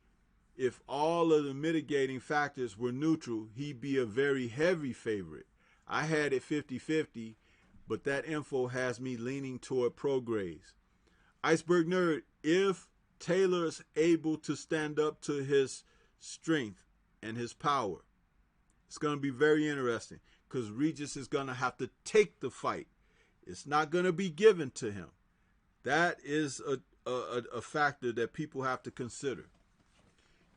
if all of the mitigating factors were neutral, he'd be a very heavy favorite. I had it 50-50, but that info has me leaning toward Prograis. Iceberg Nerd, if Taylor's able to stand up to his strength and his power, it's going to be very interesting because Regis is going to have to take the fight. It's not going to be given to him. That is a factor that people have to consider.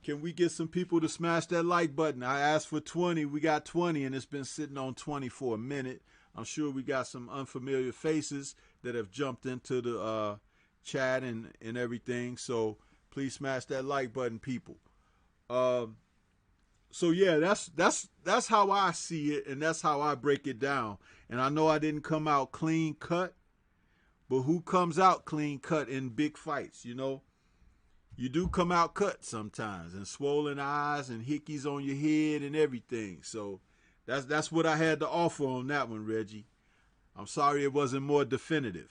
Can we get some people to smash that like button? I asked for 20. We got 20, and it's been sitting on 20 for a minute. I'm sure we got some unfamiliar faces that have jumped into the chat and everything. So please smash that like button, people. So yeah, that's how I see it, and that's how I break it down. And I know I didn't come out clean cut, but who comes out clean cut in big fights? You know, you do come out cut sometimes, and swollen eyes and hickeys on your head and everything. So that's what I had to offer on that one, Reggie. I'm sorry it wasn't more definitive.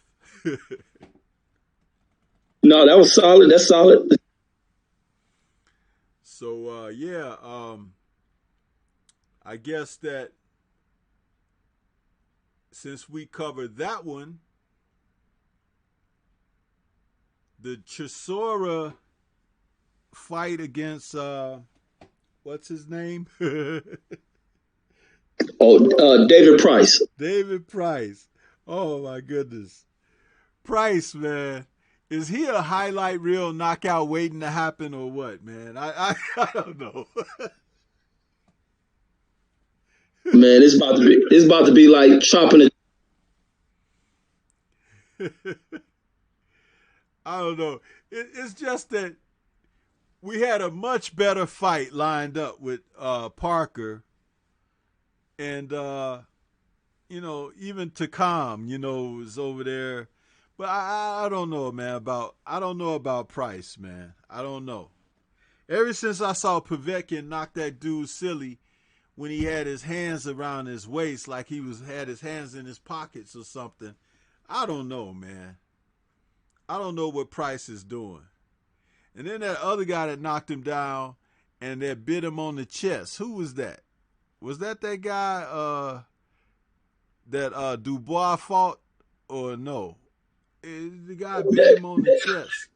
No, that was solid. That's solid. So yeah, I guess that since we covered that one, the Chisora fight against what's his name? David Price. David Price. Oh my goodness. Price, man. Is he a highlight reel knockout waiting to happen or what, man? I don't know. Man, it's about to be like chopping it. I don't know. It's just that we had a much better fight lined up with Parker, and you know, even Takam, you know, was over there. But I don't know, man. I don't know about Price, man. I don't know. Ever since I saw Povetkin knock that dude silly when he had his hands around his waist, like he had his hands in his pockets or something, I don't know, man. I don't know what Price is doing. And then that other guy that knocked him down and that bit him on the chest. Who was that? Was that guy that Dubois fought or no? The guy bit him on the chest.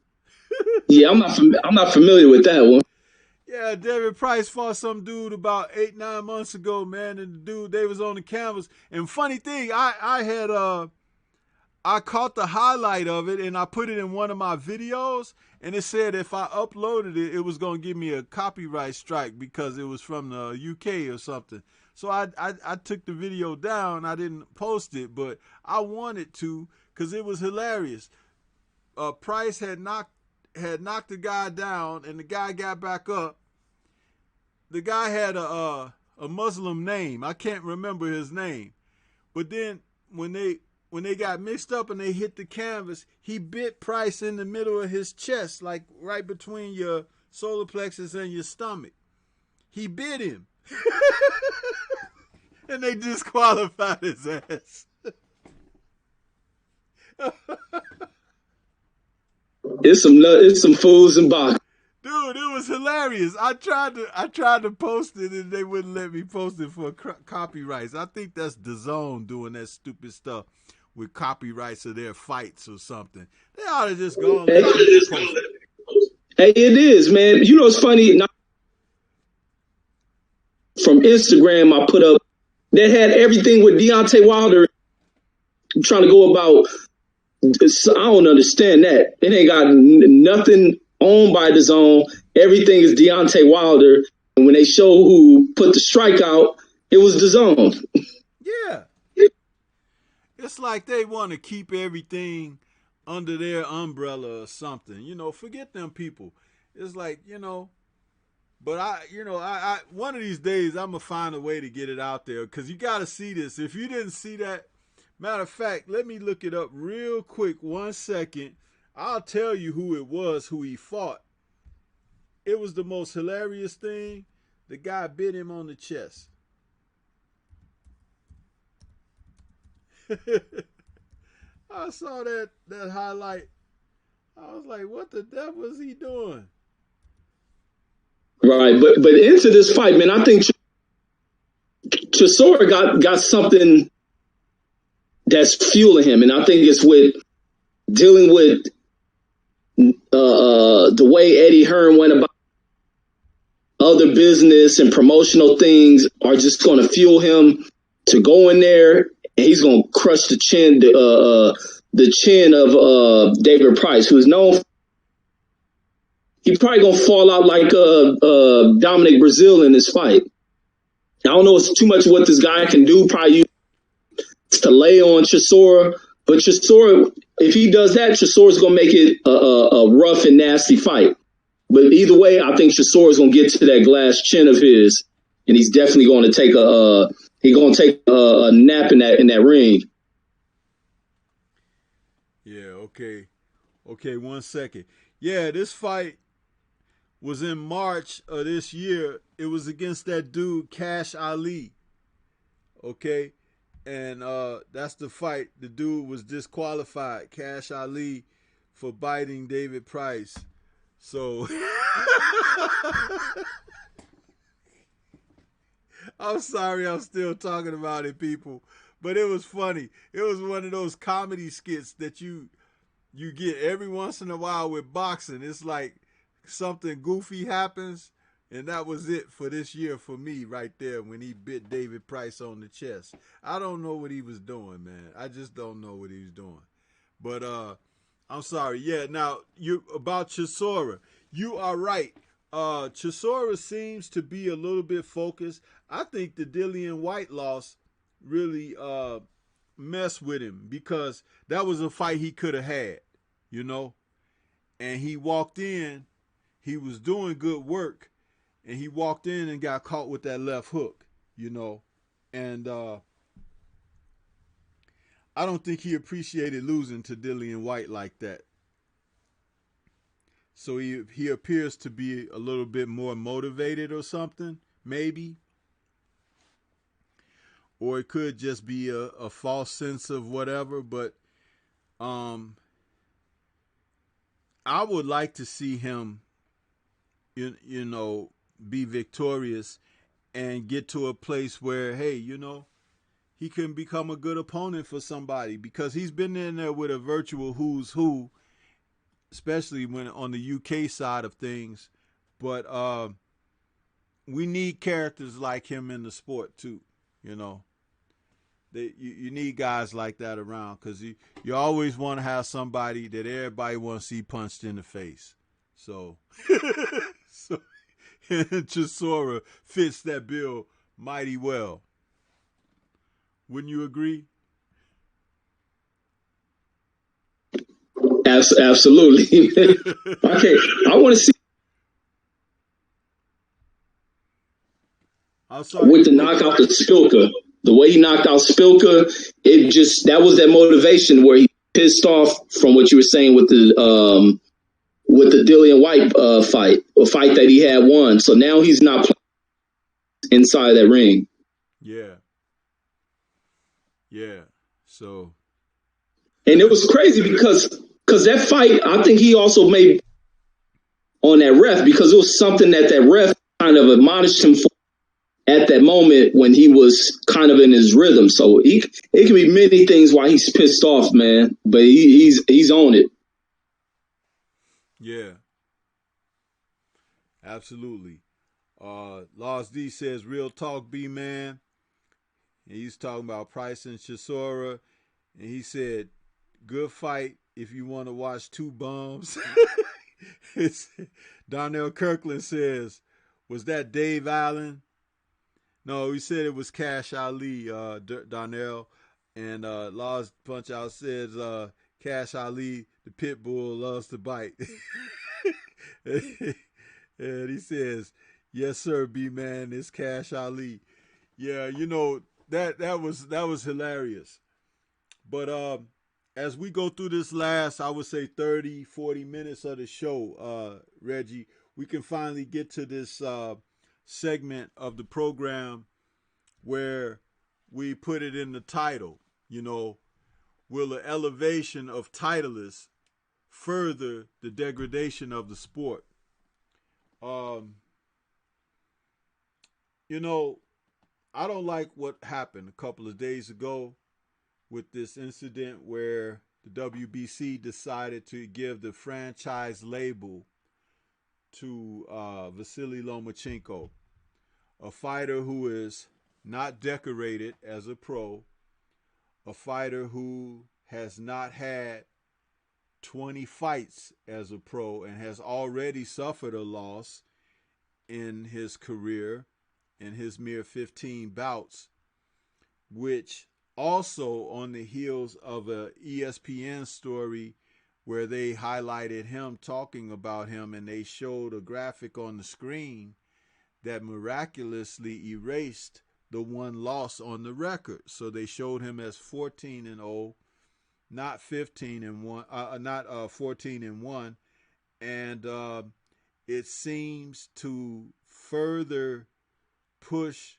Yeah, I'm not familiar with that one. Yeah, David Price fought some dude about 8-9 months ago, man, and the dude, they was on the canvas. And funny thing, I caught the highlight of it and I put it in one of my videos, and it said if I uploaded it, it was gonna give me a copyright strike because it was from the UK or something. So I took the video down. I didn't post it, but I wanted to because it was hilarious. Price had knocked the guy down, and the guy got back up. The guy had a Muslim name. I can't remember his name. But then when they got mixed up and they hit the canvas, he bit Price in the middle of his chest, like right between your solar plexus and your stomach. He bit him. And they disqualified his ass. It's some fools in box. Dude, it was hilarious. I tried to post it and they wouldn't let me post it for copyrights. I think that's DAZN doing that stupid stuff with copyrights of their fights or something. They ought to just go and let it post it. Hey, it is, man. You know, it's funny. From Instagram, I put up that had everything with Deontay Wilder. I'm trying to go about. I don't understand that. It ain't got nothing owned by DAZN. Everything is Deontay Wilder. And when they show who put the strike out, it was DAZN. Yeah. It's like they want to keep everything under their umbrella or something. You know, forget them people. It's like, you know, but I one of these days I'm going to find a way to get it out there because you got to see this. If you didn't see that, matter of fact, let me look it up real quick. 1 second. I'll tell you who it was, who he fought. It was the most hilarious thing. The guy bit him on the chest. I saw that highlight. I was like, what the devil is he doing? Right, but into this fight, man, I think Chisora got something that's fueling him, and I think it's with dealing with the way Eddie Hearn went about other business and promotional things are just going to fuel him to go in there, and he's going to crush the chin of David Price, who's known. He's probably going to fall out like Dominic Brazil in this fight. I don't know too much what this guy can do, probably to lay on Chisora, but Chisora, if he does that, Chisora's going to make it a rough and nasty fight. But either way, I think Chisora's going to get to that glass chin of his, and he's definitely going to take a nap in that ring. Yeah, okay, 1 second. Yeah, this fight was in March of this year. It was against that dude Cash Ali. Okay, and that's the fight. The dude was disqualified, Cash Ali, for biting David Price. So I'm sorry I'm still talking about it, people, but it was funny. It was one of those comedy skits that you get every once in a while with boxing. It's like something goofy happens, and that was it for this year for me right there when he bit David Price on the chest. I don't know what he was doing, man. I just don't know what he was doing. But I'm sorry. Yeah, now you about Chisora. You are right. Chisora seems to be a little bit focused. I think the Dillian White loss really messed with him because that was a fight he could have had, you know. And he walked in, he was doing good work, and he walked in and got caught with that left hook, you know. And I don't think he appreciated losing to Dillian White like that. So he appears to be a little bit more motivated or something, maybe. Or it could just be a false sense of whatever. But I would like to see him, you know, be victorious and get to a place where, hey, you know, he can become a good opponent for somebody because he's been in there with a virtual who's who, especially when on the UK side of things. But we need characters like him in the sport too, you know. You need guys like that around because you always want to have somebody that everybody wants to see punched in the face. So, so Chisora fits that bill mighty well. Wouldn't you agree? Absolutely. Okay, I want to see with the knockout of Spilka. The way he knocked out Spilka, that was that motivation where he pissed off from what you were saying with the Dillian White fight, a fight that he had won. So now he's not playing inside that ring. Yeah. So, and it was crazy because that fight, I think he also made on that ref because it was something that ref kind of admonished him for at that moment when he was kind of in his rhythm. So it can be many things why he's pissed off, man. But he's on it. Yeah. Absolutely. Lost D says, real talk, B-Man. And he's talking about Price and Chisora. And he said, good fight if you want to watch two bums. Darnell Kirkland says, was that Dave Allen? No, he said it was Cash Ali, Darnell. And Lost Punch Out says, Cash Ali, the pit bull, loves to bite. And he says, yes, sir, B-Man, it's Cash Ali. Yeah, you know, that was hilarious. But as we go through this last, I would say 30, 40 minutes of the show, Reggie, we can finally get to this segment of the program where we put it in the title, you know, will the elevation of Titlists further the degradation of the sport? You know, I don't like what happened a couple of days ago with this incident where the WBC decided to give the franchise label to Vasily Lomachenko, a fighter who is not decorated as a pro, a fighter who has not had 20 fights as a pro and has already suffered a loss in his career in his mere 15 bouts, which also on the heels of a ESPN story where they highlighted him talking about him, and they showed a graphic on the screen that miraculously erased the one loss on the record. So they showed him as 14-0, not 15-1, not 14-1, and it seems to further push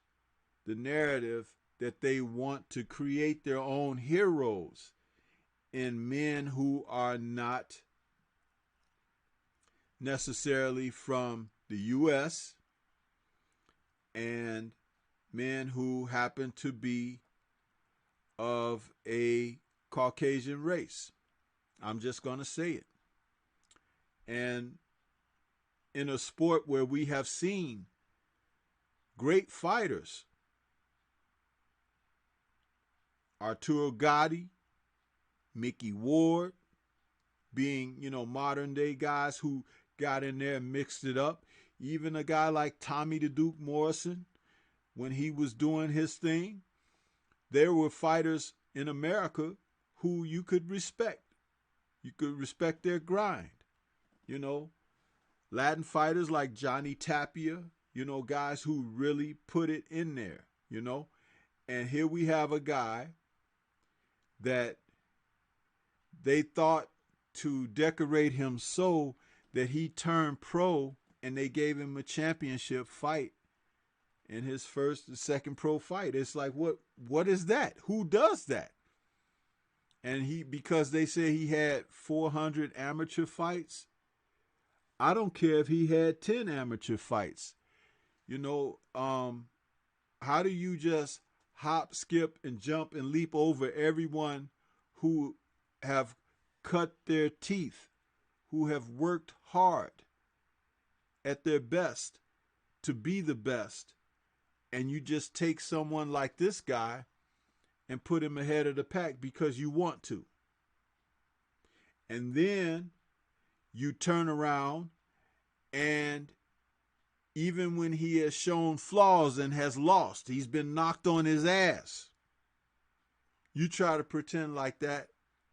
the narrative that they want to create their own heroes in men who are not necessarily from the U.S. and men who happen to be of a Caucasian race. I'm just going to say it. And in a sport where we have seen great fighters, Arturo Gatti, Mickey Ward, being, modern day guys who got in there and mixed it up. Even a guy like Tommy the Duke Morrison, when he was doing his thing, there were fighters in America who you could respect. You could respect their grind. Latin fighters like Johnny Tapia, guys who really put it in there, And here we have a guy that they thought to decorate him so that he turned pro, and they gave him a championship fight in his first and second pro fight. It's like, what is that? Who does that? And because they say he had 400 amateur fights, I don't care if he had 10 amateur fights. How do you just hop, skip, and jump and leap over everyone who have cut their teeth, who have worked hard at their best to be the best, and you just take someone like this guy and put him ahead of the pack because you want to? And then you turn around, and even when he has shown flaws and has lost, he's been knocked on his ass, you try to pretend like that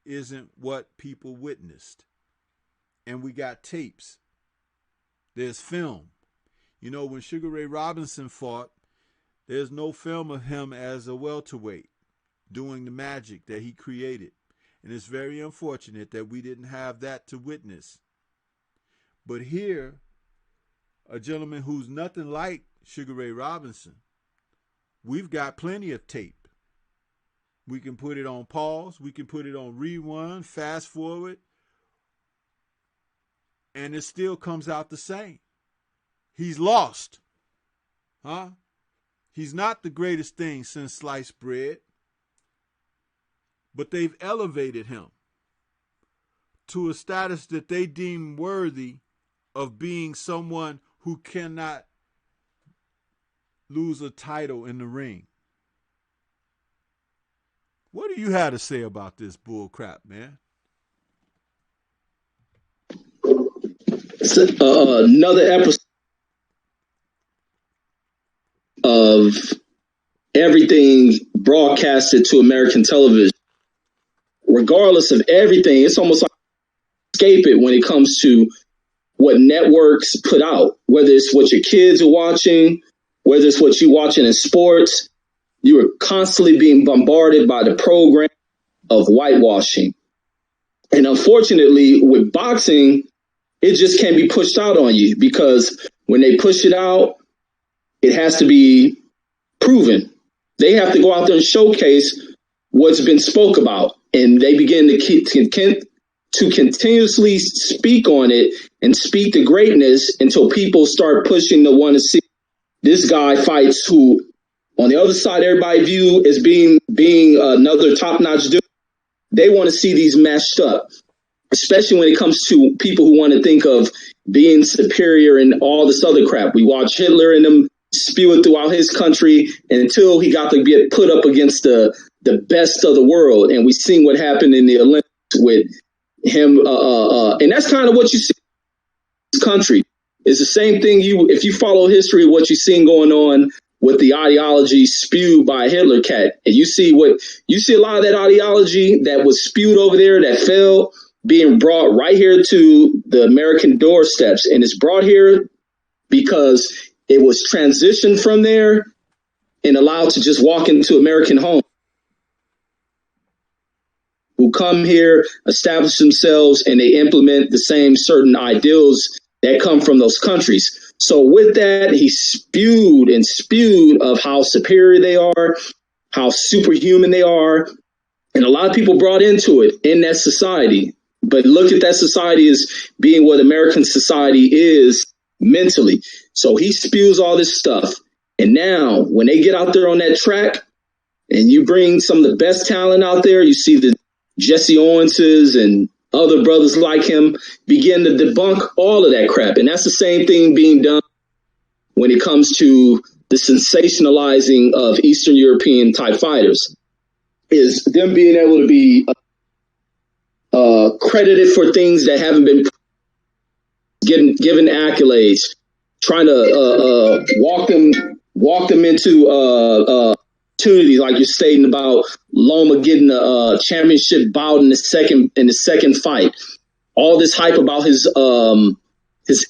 isn't what people witnessed. And we got tapes. There's film. When Sugar Ray Robinson fought, there's no film of him as a welterweight doing the magic that he created. And it's very unfortunate that we didn't have that to witness. But here, a gentleman who's nothing like Sugar Ray Robinson, we've got plenty of tape. We can put it on pause. We can put it on rewind, fast forward, and it still comes out the same. He's lost. He's not the greatest thing since sliced bread, but they've elevated him to a status that they deem worthy of being someone who cannot lose a title in the ring. What do you have to say about this bull crap, man? Another episode of everything broadcasted to American television. Regardless of everything, it's almost like escape it when it comes to what networks put out, whether it's what your kids are watching, whether it's what you're watching in sports. You are constantly being bombarded by the program of whitewashing. And unfortunately, with boxing, it just can't be pushed out on you, because when they push it out, it has to be proven. They have to go out there and showcase what's been spoke about. and they begin to continuously speak on it and speak the greatness until people start pushing to want to see this guy fights who, on the other side, everybody view as being another top-notch dude. They want to see these matched up, especially when it comes to people who want to think of being superior and all this other crap. We watch Hitler and them spew it throughout his country until he got to get put up against the best of the world. And we seen what happened in the Olympics with him. And that's kind of what you see in this country. It's the same thing. If you follow history, what you've seen going on with the ideology spewed by Hitler cat, and you see a lot of that ideology that was spewed over there that fell being brought right here to the American doorsteps. And it's brought here because it was transitioned from there and allowed to just walk into American homes, who come here, establish themselves, and they implement the same certain ideals that come from those countries. So with that, he spewed of how superior they are, how superhuman they are. And a lot of people brought into it in that society. But look at that society as being what American society is mentally. So he spews all this stuff. And now when they get out there on that track and you bring some of the best talent out there, you see the Jesse Owenses and other brothers like him begin to debunk all of that crap. And that's the same thing being done when it comes to the sensationalizing of Eastern European type fighters, is them being able to be credited for things that haven't been given accolades, trying to walk them into opportunity, like you're stating about Loma getting a championship bout in the second fight. All this hype about his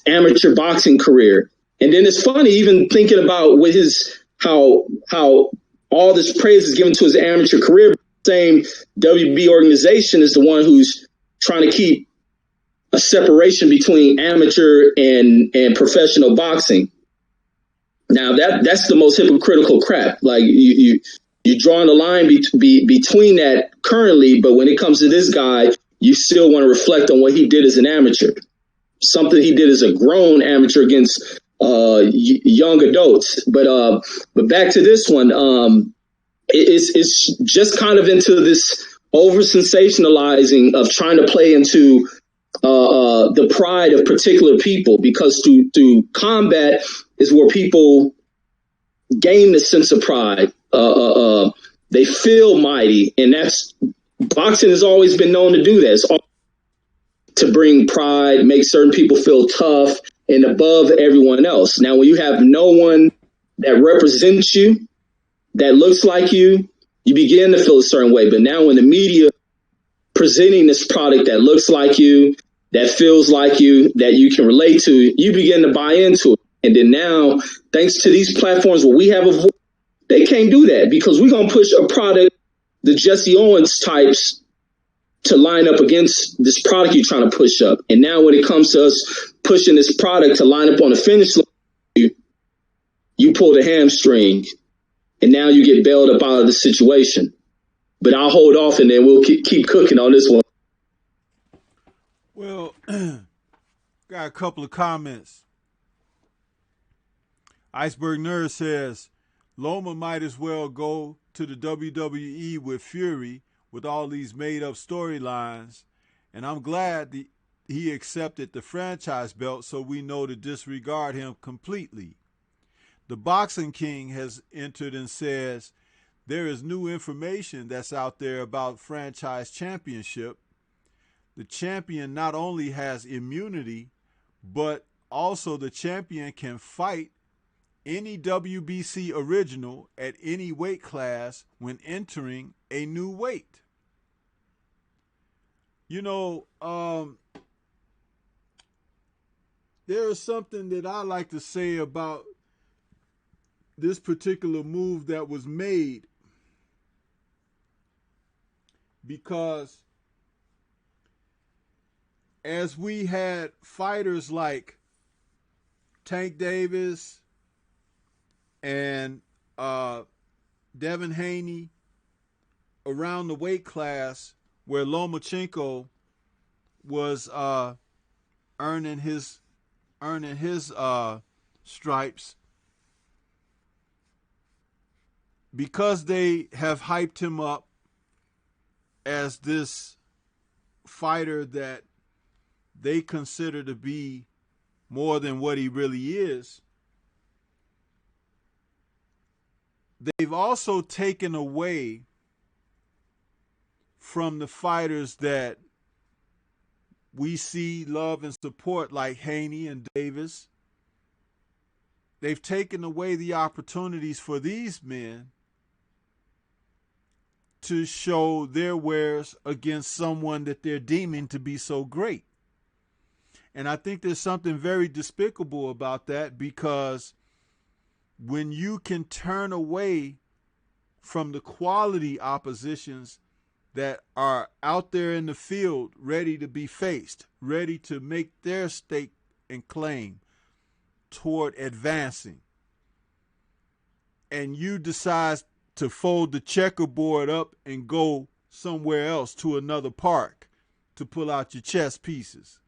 amateur boxing career, and then it's funny even thinking about with his how all this praise is given to his amateur career. Same WB organization is the one who's trying to keep a separation between amateur and professional boxing. Now that's the most hypocritical crap. Like you're drawing a line between that currently, but when it comes to this guy, you still want to reflect on what he did as an amateur, something he did as a grown amateur against young adults. But back to this one, it's just kind of into this over sensationalizing of trying to play into the pride of particular people, because through combat is where people gain the sense of pride. They feel mighty, and that's boxing has always been known to do that. It's to bring pride, make certain people feel tough and above everyone else. Now, when you have no one that represents you, that looks like you begin to feel a certain way. But now when the media presenting this product that looks like you, that feels like you, that you can relate to, you begin to buy into it. And then now, thanks to these platforms where we have a voice, they can't do that, because we're going to push a product, the Jesse Owens types, to line up against this product you're trying to push up. And now when it comes to us pushing this product to line up on the finish line, you pull the hamstring. And now you get bailed up out of the situation. But I'll hold off, and then we'll keep cooking on this one. Well, got a couple of comments. Iceberg Nerd says, Loma might as well go to the WWE with Fury with all these made-up storylines. And I'm glad he accepted the franchise belt, so we know to disregard him completely. The Boxing King has entered and says, there is new information that's out there about franchise championship. The champion not only has immunity, but also the champion can fight any WBC original at any weight class when entering a new weight. You know, there is something that I like to say about this particular move that was made, because as we had fighters like Tank Davis and Devin Haney around the weight class where Lomachenko was earning his stripes, because they have hyped him up as this fighter that they consider to be more than what he really is. They've also taken away from the fighters that we see, love, and support, like Haney and Davis. They've taken away the opportunities for these men to show their wares against someone that they're deeming to be so great. And I think there's something very despicable about that, because when you can turn away from the quality oppositions that are out there in the field ready to be faced, ready to make their stake and claim toward advancing, and you decide to fold the checkerboard up and go somewhere else to another park to pull out your chess pieces.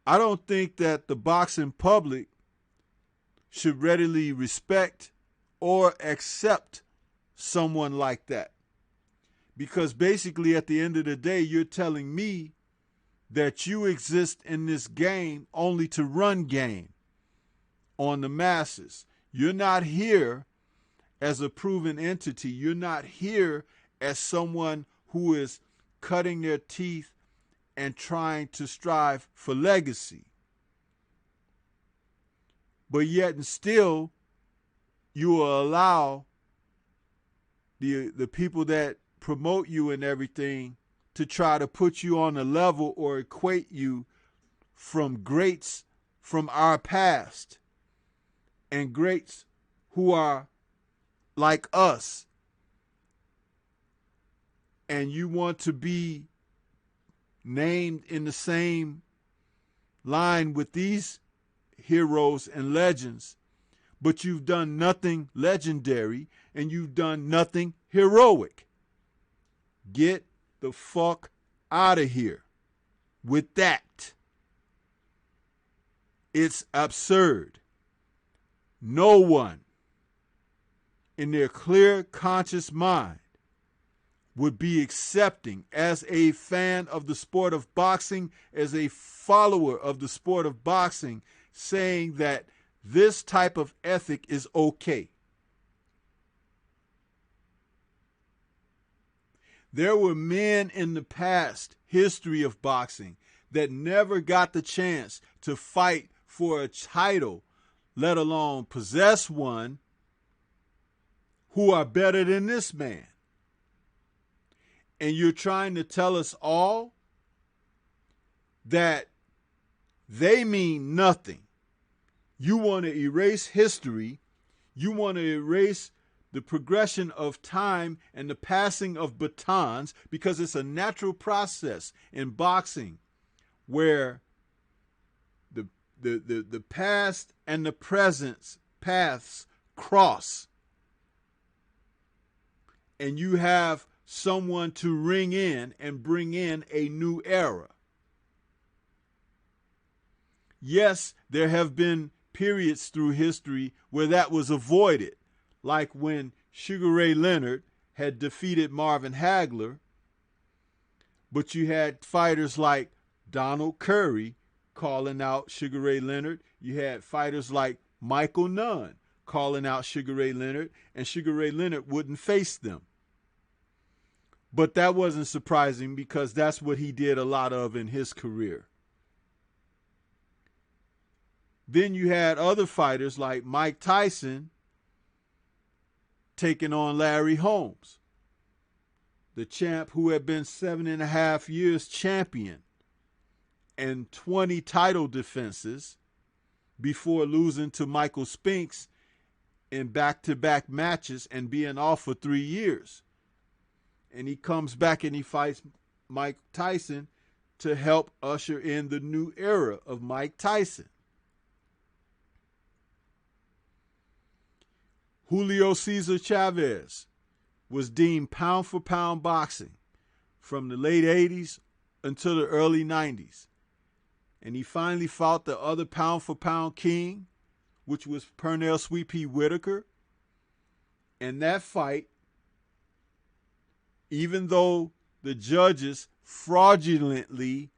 I don't think that the boxing public should readily respect or accept someone like that. Because basically, at the end of the day, you're telling me that you exist in this game only to run game on the masses. You're not here as a proven entity. You're not here as someone who is cutting their teeth and trying to strive for legacy. But yet and still, you will allow the people that promote you and everything to try to put you on a level or equate you from greats from our past and greats who are like us. And you want to be named in the same line with these heroes and legends, but you've done nothing legendary and you've done nothing heroic. Get the fuck out of here with that. It's absurd. No one in their clear, conscious mind would be accepting, as a fan of the sport of boxing, as a follower of the sport of boxing, saying that this type of ethic is okay. There were men in the past history of boxing that never got the chance to fight for a title, let alone possess one, who are better than this man. And you're trying to tell us all that they mean nothing. You want to erase history. You want to erase the progression of time and the passing of batons, because it's a natural process in boxing where the past and the present paths cross. And you have someone to ring in and bring in a new era. Yes, there have been periods through history where that was avoided, like when Sugar Ray Leonard had defeated Marvin Hagler, but you had fighters like Donald Curry calling out Sugar Ray Leonard. You had fighters like Michael Nunn calling out Sugar Ray Leonard, and Sugar Ray Leonard wouldn't face them. But that wasn't surprising, because that's what he did a lot of in his career. Then you had other fighters like Mike Tyson taking on Larry Holmes, the champ who had been 7.5 years champion and 20 title defenses before losing to Michael Spinks in back-to-back matches and being off for 3 years. And he comes back and he fights Mike Tyson to help usher in the new era of Mike Tyson. Julio Cesar Chavez was deemed pound for pound boxing from the late 80s until the early 90s. And he finally fought the other pound for pound king, which was Pernell Sweet Pea Whitaker. And that fight, even though the judges fraudulently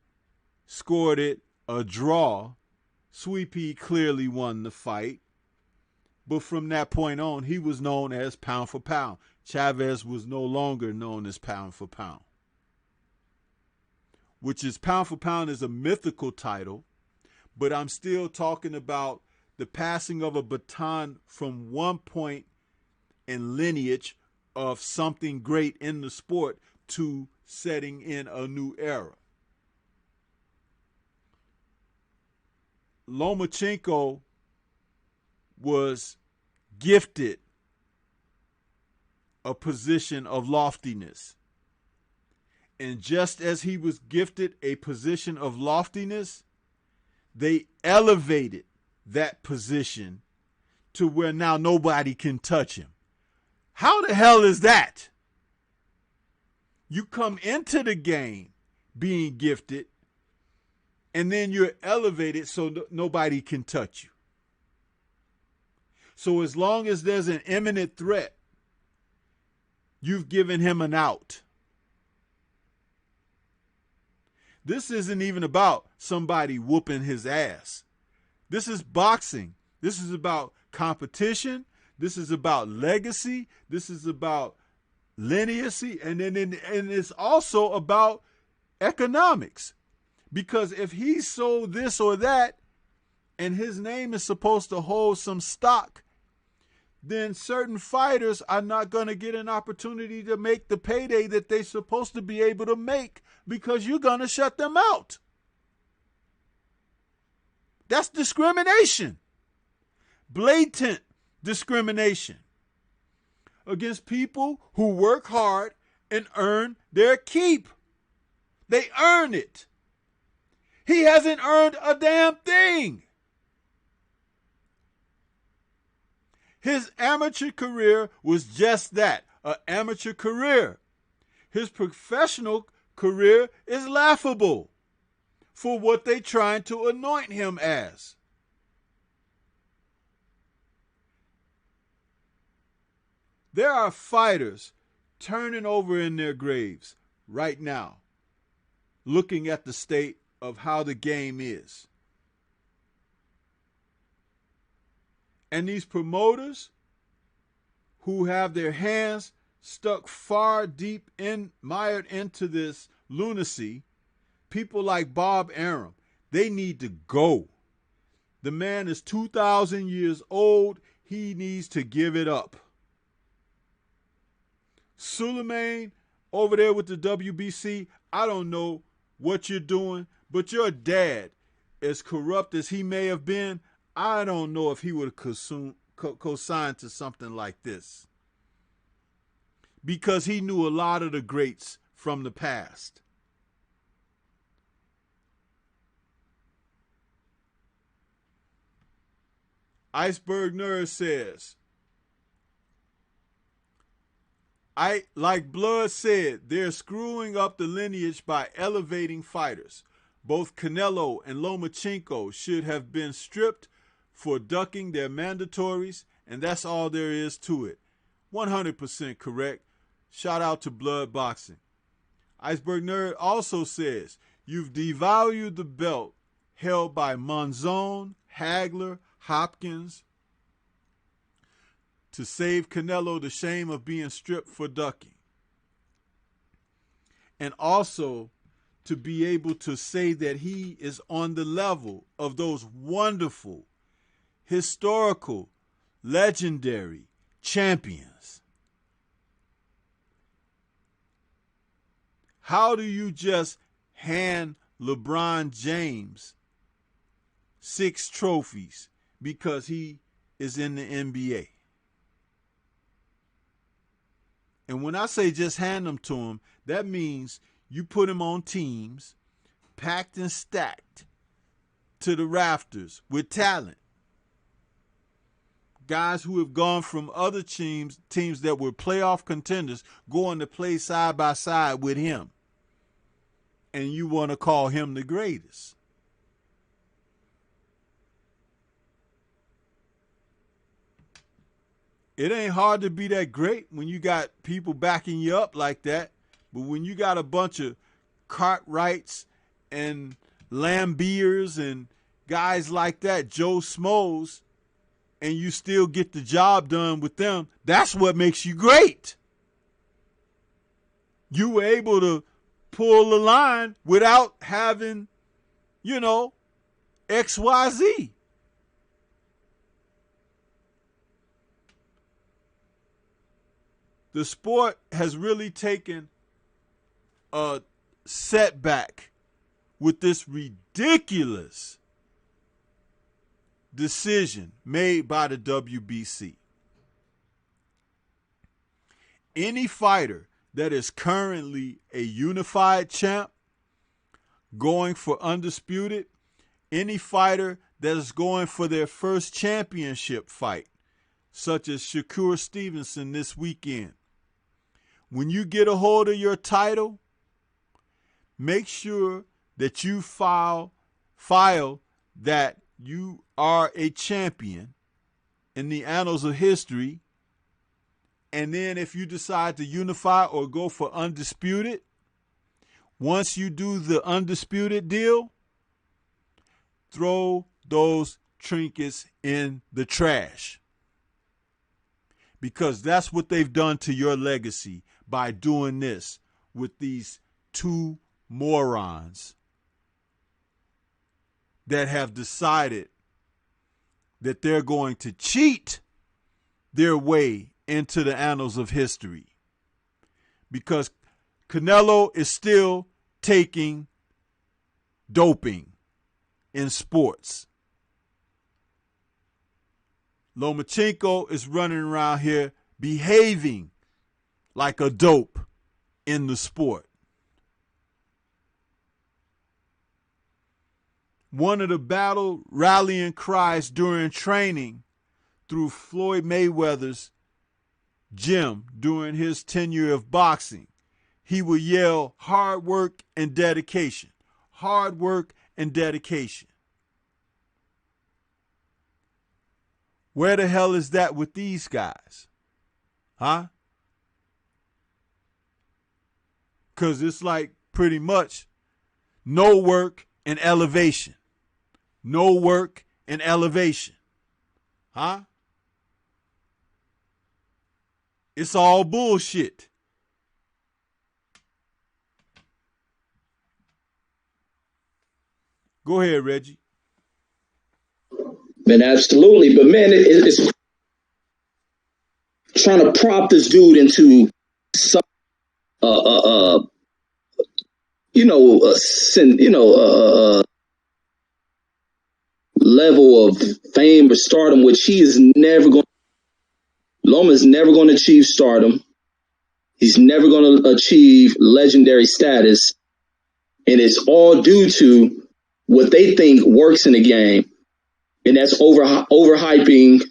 scored it a draw, Sweet Pea clearly won the fight. But from that point on, he was known as pound for pound. Chavez was no longer known as pound for pound. Which is pound for pound is a mythical title, but I'm still talking about the passing of a baton from one point in lineage of something great in the sport to setting in a new era. Lomachenko was gifted a position of loftiness. And just as he was gifted a position of loftiness, they elevated that position to where now nobody can touch him. How the hell is that? You come into the game being gifted, and then you're elevated so nobody can touch you. So as long as there's an imminent threat, you've given him an out. This isn't even about somebody whooping his ass. This is boxing. This is about competition. This is about legacy. This is about lineacy. And it's also about economics. Because if he sold this or that, and his name is supposed to hold some stock, then certain fighters are not going to get an opportunity to make the payday that they're supposed to be able to make because you're going to shut them out. That's discrimination. Blatant discrimination against people who work hard and earn their keep. They earn it. He hasn't earned a damn thing. His amateur career was just that, an amateur career. His professional career is laughable for what they're trying to anoint him as. There are fighters turning over in their graves right now, looking at the state of how the game is. And these promoters who have their hands stuck far deep mired into this lunacy, people like Bob Arum, they need to go. The man is 2,000 years old. He needs to give it up. Suleiman over there with the WBC, I don't know what you're doing, but your dad, as corrupt as he may have been, I don't know if he would have co-signed to something like this. Because he knew a lot of the greats from the past. Iceberg Nerd says, like Blood said, they're screwing up the lineage by elevating fighters. Both Canelo and Lomachenko should have been stripped for ducking their mandatories, and that's all there is to it. 100% correct. Shout out to Blood Boxing. Iceberg Nerd also says, you've devalued the belt held by Monzon, Hagler, Hopkins to save Canelo the shame of being stripped for ducking. And also to be able to say that he is on the level of those wonderful, historical, legendary champions. How do you just hand LeBron James 6 trophies because he is in the NBA? And when I say just hand them to him, that means you put him on teams packed and stacked to the rafters with talent. guys who have gone from other teams that were playoff contenders, going to play side by side with him. And you want to call him the greatest. It ain't hard to be that great when you got people backing you up like that. But when you got a bunch of Cartwrights and Lambiers and guys like that, Joe Smoes, and you still get the job done with them, that's what makes you great. You were able to pull the line without having, XYZ. The sport has really taken a setback with this ridiculous decision made by the WBC. Any fighter that is currently a unified champ going for undisputed, any fighter that is going for their first championship fight, such as Shakur Stevenson this weekend, when you get a hold of your title, make sure that you file that you are a champion in the annals of history. And then if you decide to unify or go for undisputed, once you do the undisputed deal, throw those trinkets in the trash. Because that's what they've done to your legacy by doing this with these two morons that have decided that they're going to cheat their way into the annals of history. Because Canelo is still taking doping in sports. Lomachenko is running around here behaving like a dope in the sport. One of the battle rallying cries during training through Floyd Mayweather's gym during his tenure of boxing, he would yell, hard work and dedication. Hard work and dedication. Where the hell is that with these guys? Huh? Because it's like pretty much no work and elevation. No work and elevation. Huh? It's all bullshit. Go ahead, Reggie. Man, absolutely. But man, it's trying to prop this dude into some, level of fame or stardom, which he is never going. Loma is never going to achieve stardom. He's never going to achieve legendary status, and it's all due to what they think works in the game, and that's overhyping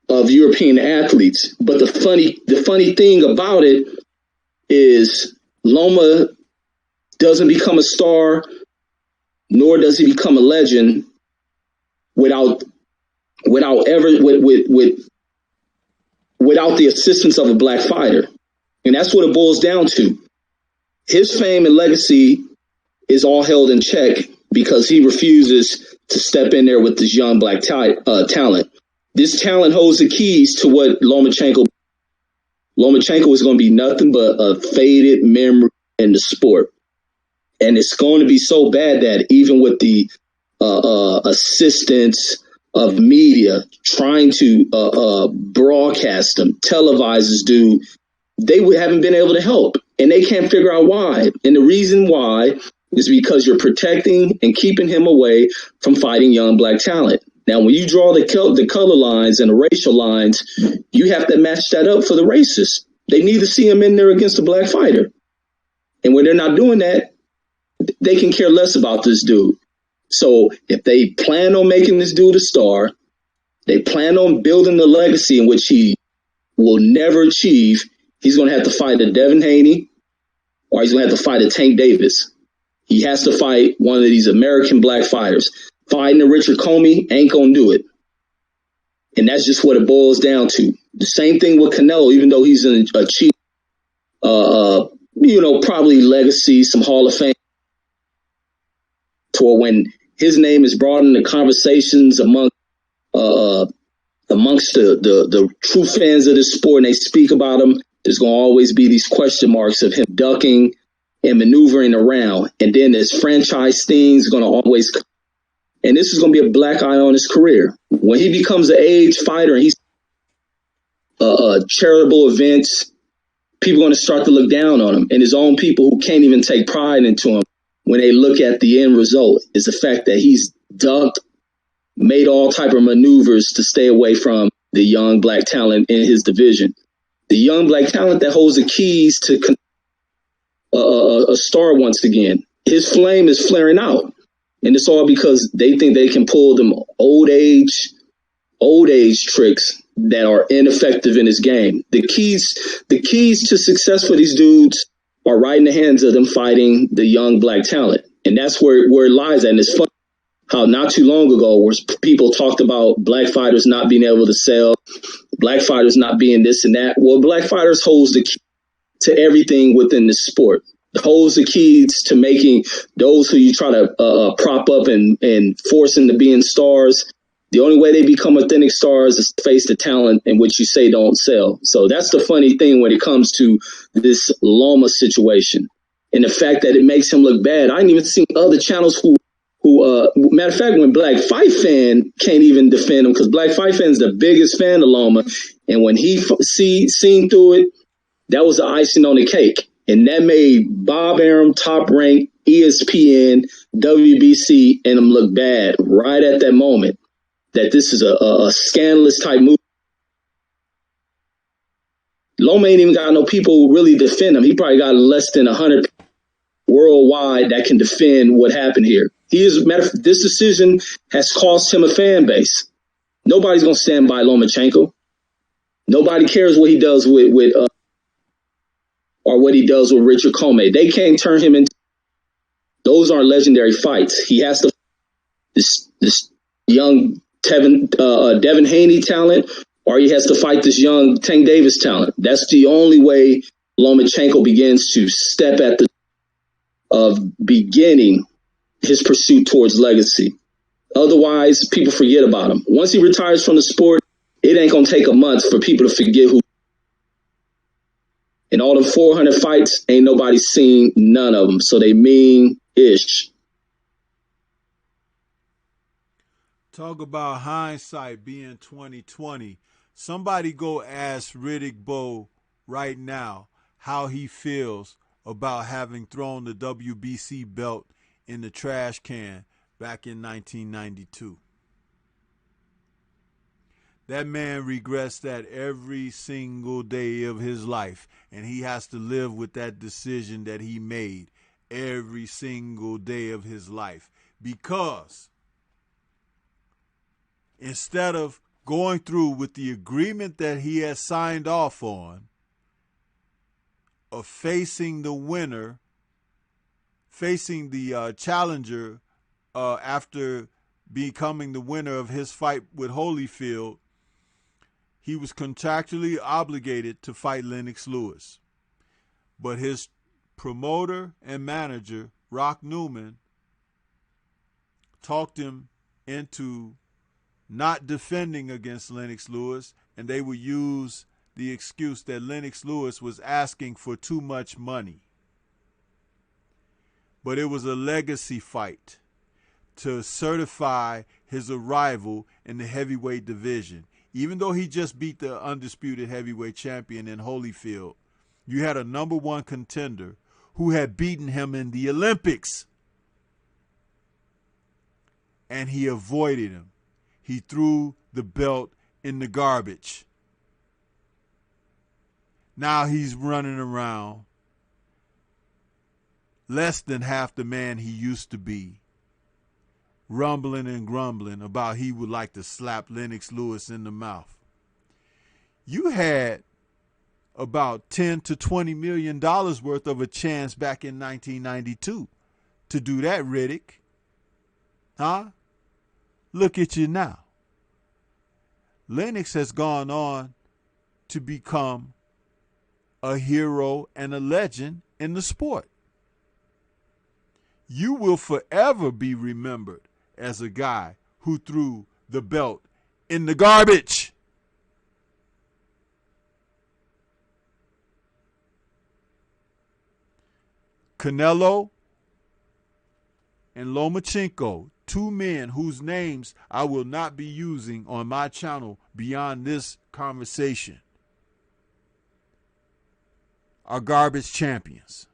of European athletes. But the funny thing about it is Loma doesn't become a star, nor does he become a legend without the assistance of a black fighter. And that's what it boils down to. His fame and legacy is all held in check because he refuses to step in there with this young black talent. This talent holds the keys to what Lomachenko is going to be nothing but a faded memory in the sport. And it's going to be so bad that even with the assistance of media trying to broadcast them, televise this dude, they haven't been able to help. And they can't figure out why. And the reason why is because you're protecting and keeping him away from fighting young black talent. Now, when you draw the color lines and the racial lines, you have to match that up for the racists. They need to see him in there against a black fighter. And when they're not doing that, they can care less about this dude. So if they plan on making this dude a star, They plan on building the legacy in which he will never achieve. He's going to have to fight a Devin Haney, or he's going to have to fight a Tank Davis. He has to fight one of these American black fighters. Fighting a Richard Comey ain't going to do it. And that's just what it boils down to. The same thing with Canelo, even though he's achieved, probably legacy, some Hall of Fame. To when his name is brought into conversations amongst the true fans of this sport, and they speak about him, there's going to always be these question marks of him ducking and maneuvering around. And then there's franchise things going to always come. And this is going to be a black eye on his career. When he becomes an age fighter and he's charitable events, people are going to start to look down on him. And his own people who can't even take pride into him, when they look at the end result, is the fact that he's ducked, made all type of maneuvers to stay away from the young black talent in his division. The young black talent that holds the keys to a star once again. His flame is flaring out. And it's all because they think they can pull them old age tricks that are ineffective in his game. The keys to success for these dudes are right in the hands of them fighting the young black talent. And that's where it lies at. And it's funny how not too long ago, where people talked about black fighters not being able to sell, black fighters not being this and that. Well, black fighters holds the key to everything within the sport. Holds the keys to making those who you try to prop up and force into being stars. The only way they become authentic stars is to face the talent in which you say don't sell. So that's the funny thing when it comes to this Loma situation. And the fact that it makes him look bad. I ain't even seen other channels who matter of fact, when Black Fight Fan can't even defend him, because Black Fight Fan's the biggest fan of Loma. And when he seen through it, that was the icing on the cake. And that made Bob Arum, Top Rank, ESPN, WBC, and them look bad right at that moment. That this is a scandalous type move. Loma ain't even got no people who really defend him. He probably got less than 100 worldwide that can defend what happened here. This decision has cost him a fan base. Nobody's gonna stand by Lomachenko. Nobody cares what he does with or what he does with Richard Comey. They can't turn him into. Those aren't legendary fights. He has to this young Devin Haney talent, or he has to fight this young Tank Davis talent. That's the only way Lomachenko begins to step at the of beginning his pursuit towards legacy. Otherwise, people forget about him. Once he retires from the sport, it ain't gonna take a month for people to forget who. In all the 400 fights, ain't nobody seen none of them. So they mean-ish. Talk about hindsight being 2020. Somebody go ask Riddick Bowe right now how he feels about having thrown the WBC belt in the trash can back in 1992. That man regrets that every single day of his life, and he has to live with that decision that he made every single day of his life. Because instead of going through with the agreement that he has signed off on, of facing the winner, facing the challenger after becoming the winner of his fight with Holyfield, he was contractually obligated to fight Lennox Lewis. But his promoter and manager, Rock Newman, talked him into not defending against Lennox Lewis, and they would use the excuse that Lennox Lewis was asking for too much money. But it was a legacy fight to certify his arrival in the heavyweight division. Even though he just beat the undisputed heavyweight champion in Holyfield, you had a number one contender who had beaten him in the Olympics. And he avoided him. He threw the belt in the garbage. Now he's running around less than half the man he used to be, rumbling and grumbling about he would like to slap Lennox Lewis in the mouth. You had about $10 to $20 million worth of a chance back in 1992 to do that, Riddick. Huh? Look at you now. Lennox has gone on to become a hero and a legend in the sport. You will forever be remembered as a guy who threw the belt in the garbage. Canelo and Lomachenko, two men whose names I will not be using on my channel beyond this conversation, are garbage champions.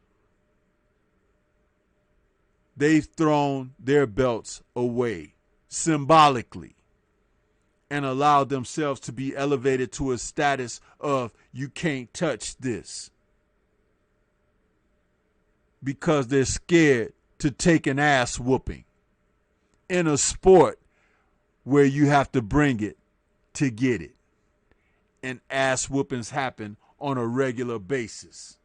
They've thrown their belts away symbolically and allowed themselves to be elevated to a status of you can't touch this because they're scared to take an ass whooping in a sport where you have to bring it to get it. And ass whoopings happen on a regular basis.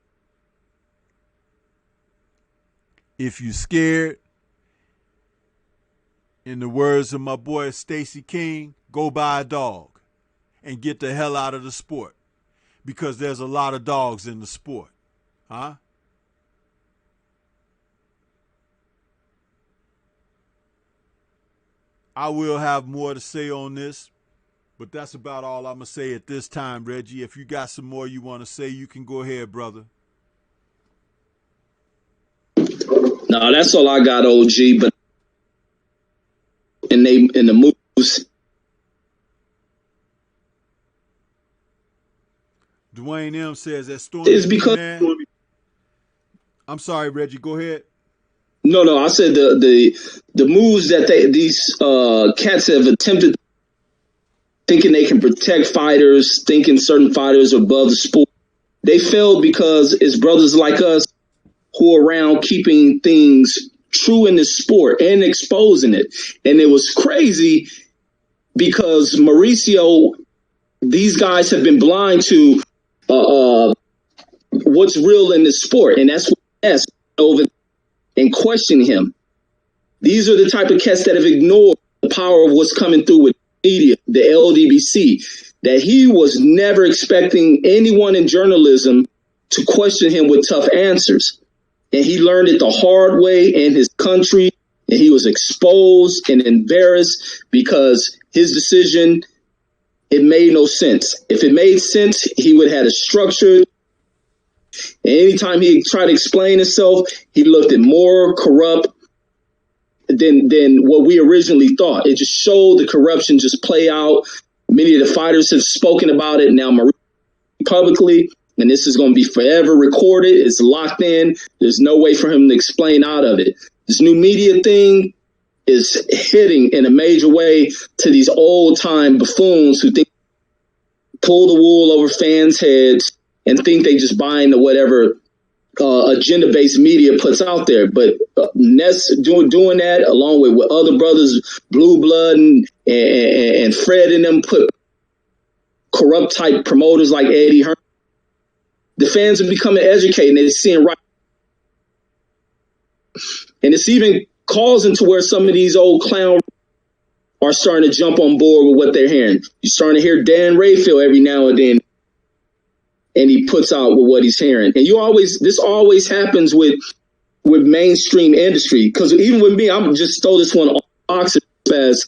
If you're scared, in the words of my boy Stacey King, go buy a dog and get the hell out of the sport because there's a lot of dogs in the sport. Huh? I will have more to say on this, but that's about all I'm going to say at this time, Reggie. If you got some more you want to say, you can go ahead, brother. No, that's all I got, OG. But in the moves, Dwayne M says that Stormybman. It's because I'm sorry, Reggie. Go ahead. No. I said the moves that these cats have attempted, thinking they can protect fighters, thinking certain fighters are above the sport. They failed because it's brothers like us who are around keeping things true in this sport and exposing it. And it was crazy because Mauricio, these guys have been blind to what's real in this sport. And that's what asked over and question him. These are the type of cats that have ignored the power of what's coming through with media, the LDBC, that he was never expecting anyone in journalism to question him with tough answers. And he learned it the hard way in his country, and he was exposed and embarrassed because his decision, it made no sense. If it made sense, he would have had a structure. And anytime he tried to explain himself, he looked at more corrupt than what we originally thought. It just showed the corruption just play out. Many of the fighters have spoken about it now publicly, and this is going to be forever recorded. It's locked in. There's no way for him to explain out of it. This new media thing is hitting in a major way to these old-time buffoons who think pull the wool over fans' heads and think they just buy into whatever agenda-based media puts out there. But Ness doing that along with other brothers, Blue Blood and Fred and them, put corrupt type promoters like Eddie Hearn. The fans are becoming educated and they're seeing right. And it's even causing to where some of these old clowns are starting to jump on board with what they're hearing. You're starting to hear Dan Rayfield every now and then, and he puts out with what he's hearing. And this always happens with mainstream industry. Because even with me, I'm just throw this one off as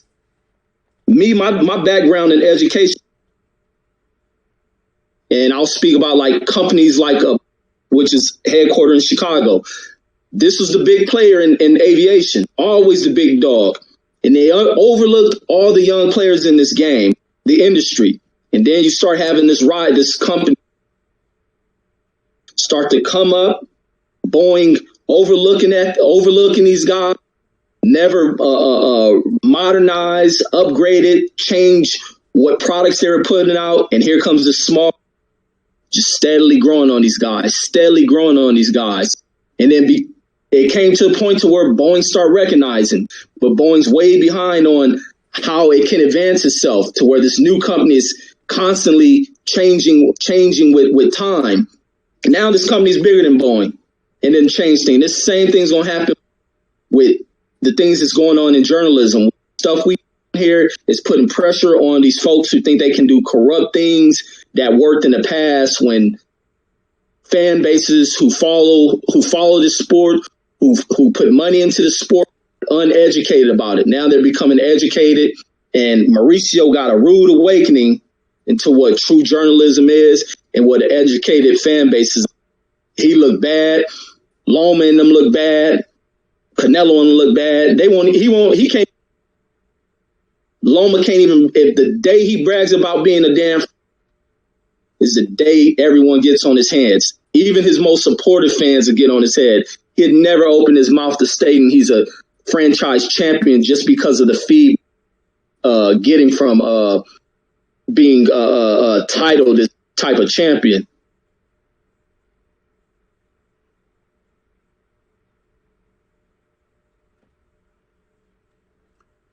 me, my background in education. And I'll speak about like companies like, which is headquartered in Chicago. This was the big player in aviation, always the big dog. And they overlooked all the young players in this game, the industry. And then you start having this company start to come up, Boeing overlooking these guys, never modernized, upgraded, change what products they were putting out. And here comes the small, just steadily growing on these guys. And then it came to a point to where Boeing started recognizing, but Boeing's way behind on how it can advance itself to where this new company is constantly changing with time. Now this company is bigger than Boeing and then change things. This same thing's going to happen with the things that's going on in journalism. Stuff we here is putting pressure on these folks who think they can do corrupt things that worked in the past, when fan bases who follow this sport, who put money into the sport, uneducated about it. Now they're becoming educated, and Mauricio got a rude awakening into what true journalism is and what an educated fan base is. He looked bad. Loma and them look bad. Canelo and them look bad. He can't. Loma can't even, if the day he brags about being a damn is the day everyone gets on his hands. Even his most supportive fans will get on his head. He'd never open his mouth to stating he's a franchise champion just because of the fee getting from being titled this type of champion.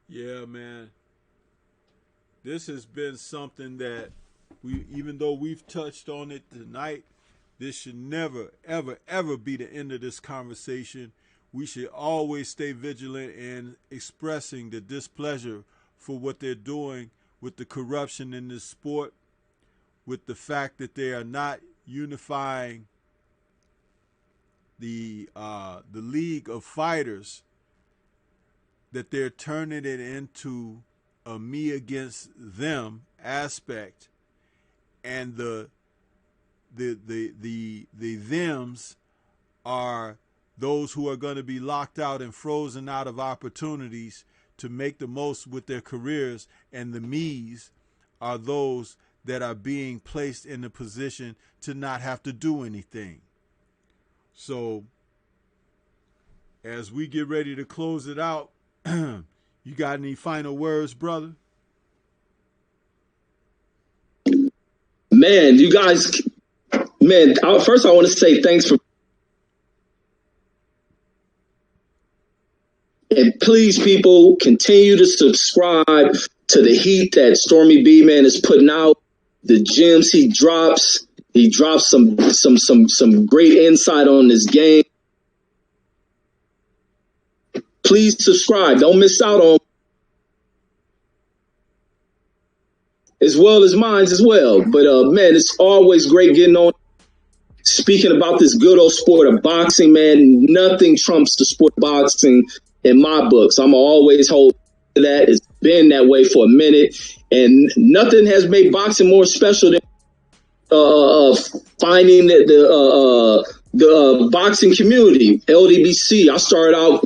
Yeah, man. This has been something that even though we've touched on it tonight, this should never, ever, ever be the end of this conversation. We should always stay vigilant in expressing the displeasure for what they're doing with the corruption in this sport, with the fact that they are not unifying the League of Fighters, that they're turning it into a me against them aspect, and the thems are those who are going to be locked out and frozen out of opportunities to make the most with their careers, and the me's are those that are being placed in a position to not have to do anything. So as we get ready to close it out, you got any final words, brother? Man, you guys, first I want to say thanks for, and please, people, continue to subscribe to the heat that Stormybman is putting out, the gems he drops. He drops some great insight on this game. Please subscribe. Don't miss out on, as well as mine as well. But man, it's always great getting on, speaking about this good old sport of boxing, man. Nothing trumps the sport of boxing in my books. I'm always hold to that. It's been that way for a minute, and nothing has made boxing more special than finding the boxing community, LDBC. I started out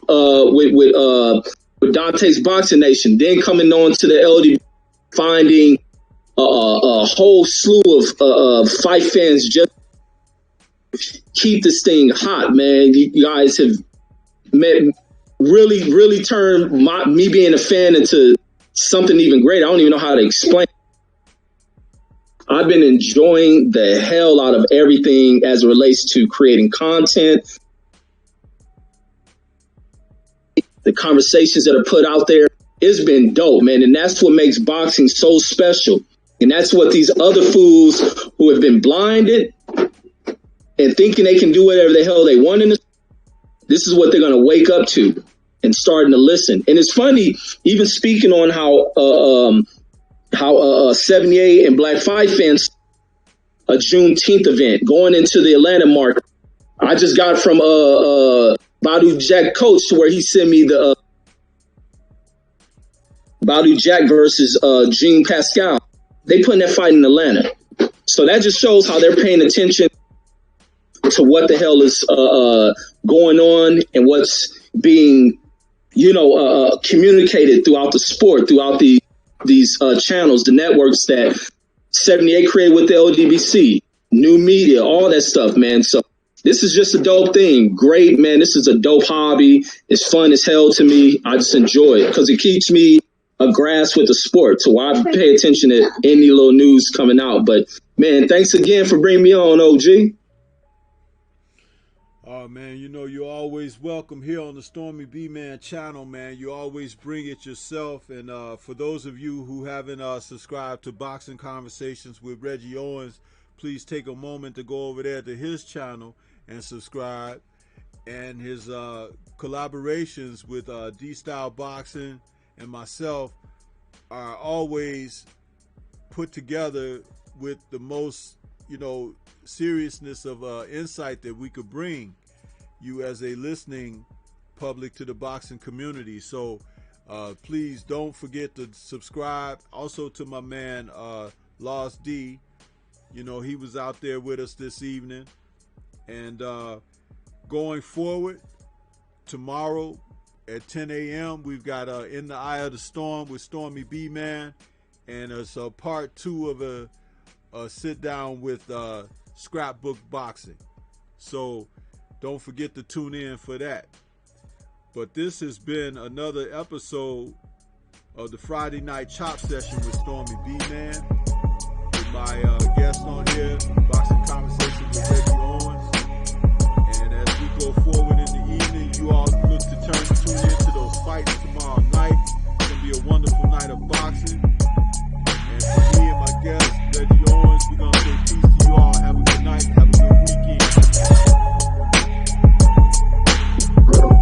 with Dante's Boxing Nation, then coming on to the LDBC, finding a whole slew of fight fans just keep this thing hot, man. You guys have really turned me being a fan into something even greater. I don't even know how to explain. I've been enjoying the hell out of everything as it relates to creating content, the conversations that are put out there. It's been dope, man. And that's what makes boxing so special. And that's what these other fools who have been blinded and thinking they can do whatever the hell they want in this is what they're going to wake up to and starting to listen. And it's funny, even speaking on how 78 and Black Fight Fans, a Juneteenth event going into the Atlanta market. I just got from Badu Jack coach to where he sent me the Badu Jack versus Jean Pascal. They putting that fight in Atlanta. So that just shows how they're paying attention to what the hell is going on and what's being, communicated throughout the sport, throughout these channels, the networks that 78 created with the LDBC, new media, all that stuff, man. So this is just a dope thing. Great, man. This is a dope hobby. It's fun as hell to me. I just enjoy it because it keeps me abreast with the sport. So I pay attention to any little news coming out. But, man, thanks again for bringing me on, OG. Oh man, you know you're always welcome here on the Stormybman channel, man. You always bring it yourself. And for those of you who haven't subscribed to Boxing Conversations with Reggie Owens, please take a moment to go over there to his channel and subscribe. And his collaborations with D-Style Boxing and myself are always put together with the most, you know, seriousness of insight that we could bring you as a listening public to the boxing community. So please don't forget to subscribe. Also to my man Lost D, you know, he was out there with us this evening. And going forward, tomorrow at 10 a.m. we've got In the Eye of the Storm with Stormybman, and it's part 2 of a sit down with Scrapbook Boxing. So don't forget to tune in for that. But this has been another episode of the Friday Night Chop Session with Stormybman, with my guest on here, Boxing Conversation with Reggie Owens. And as we go forward in the evening, you all look to tune into those fights tomorrow night. It's going to be a wonderful night of boxing. And for me and my guest, Reggie Owens, we're going to say peace to you all. Have a good night. Have a good weekend.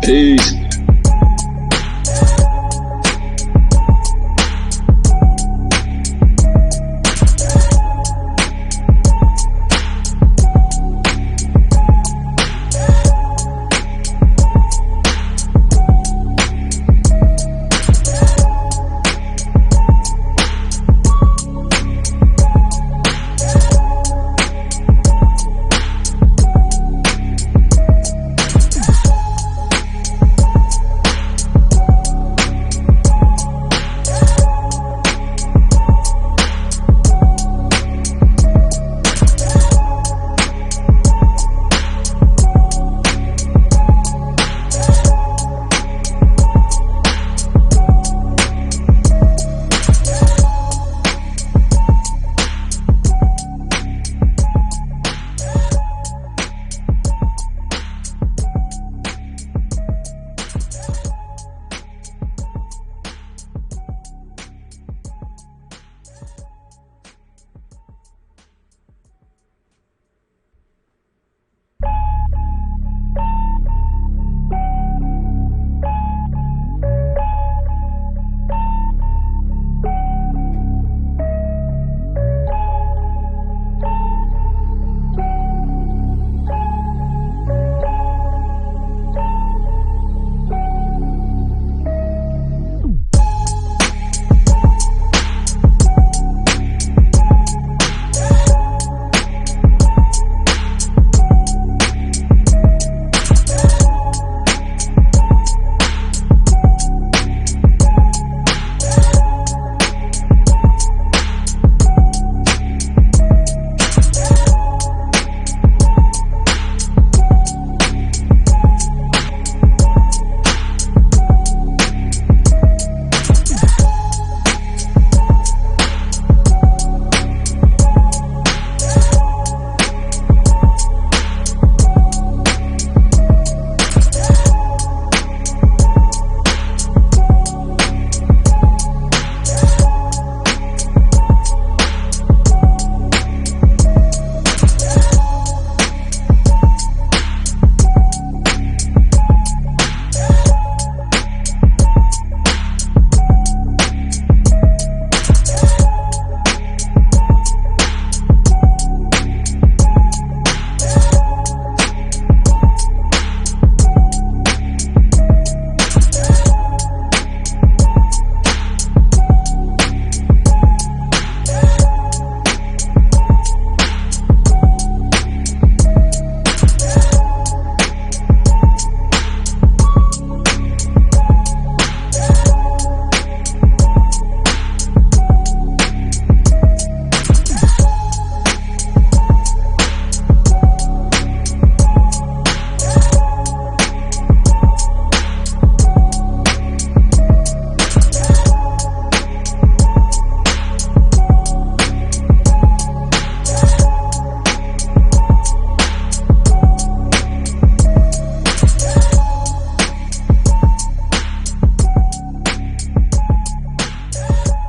Peace.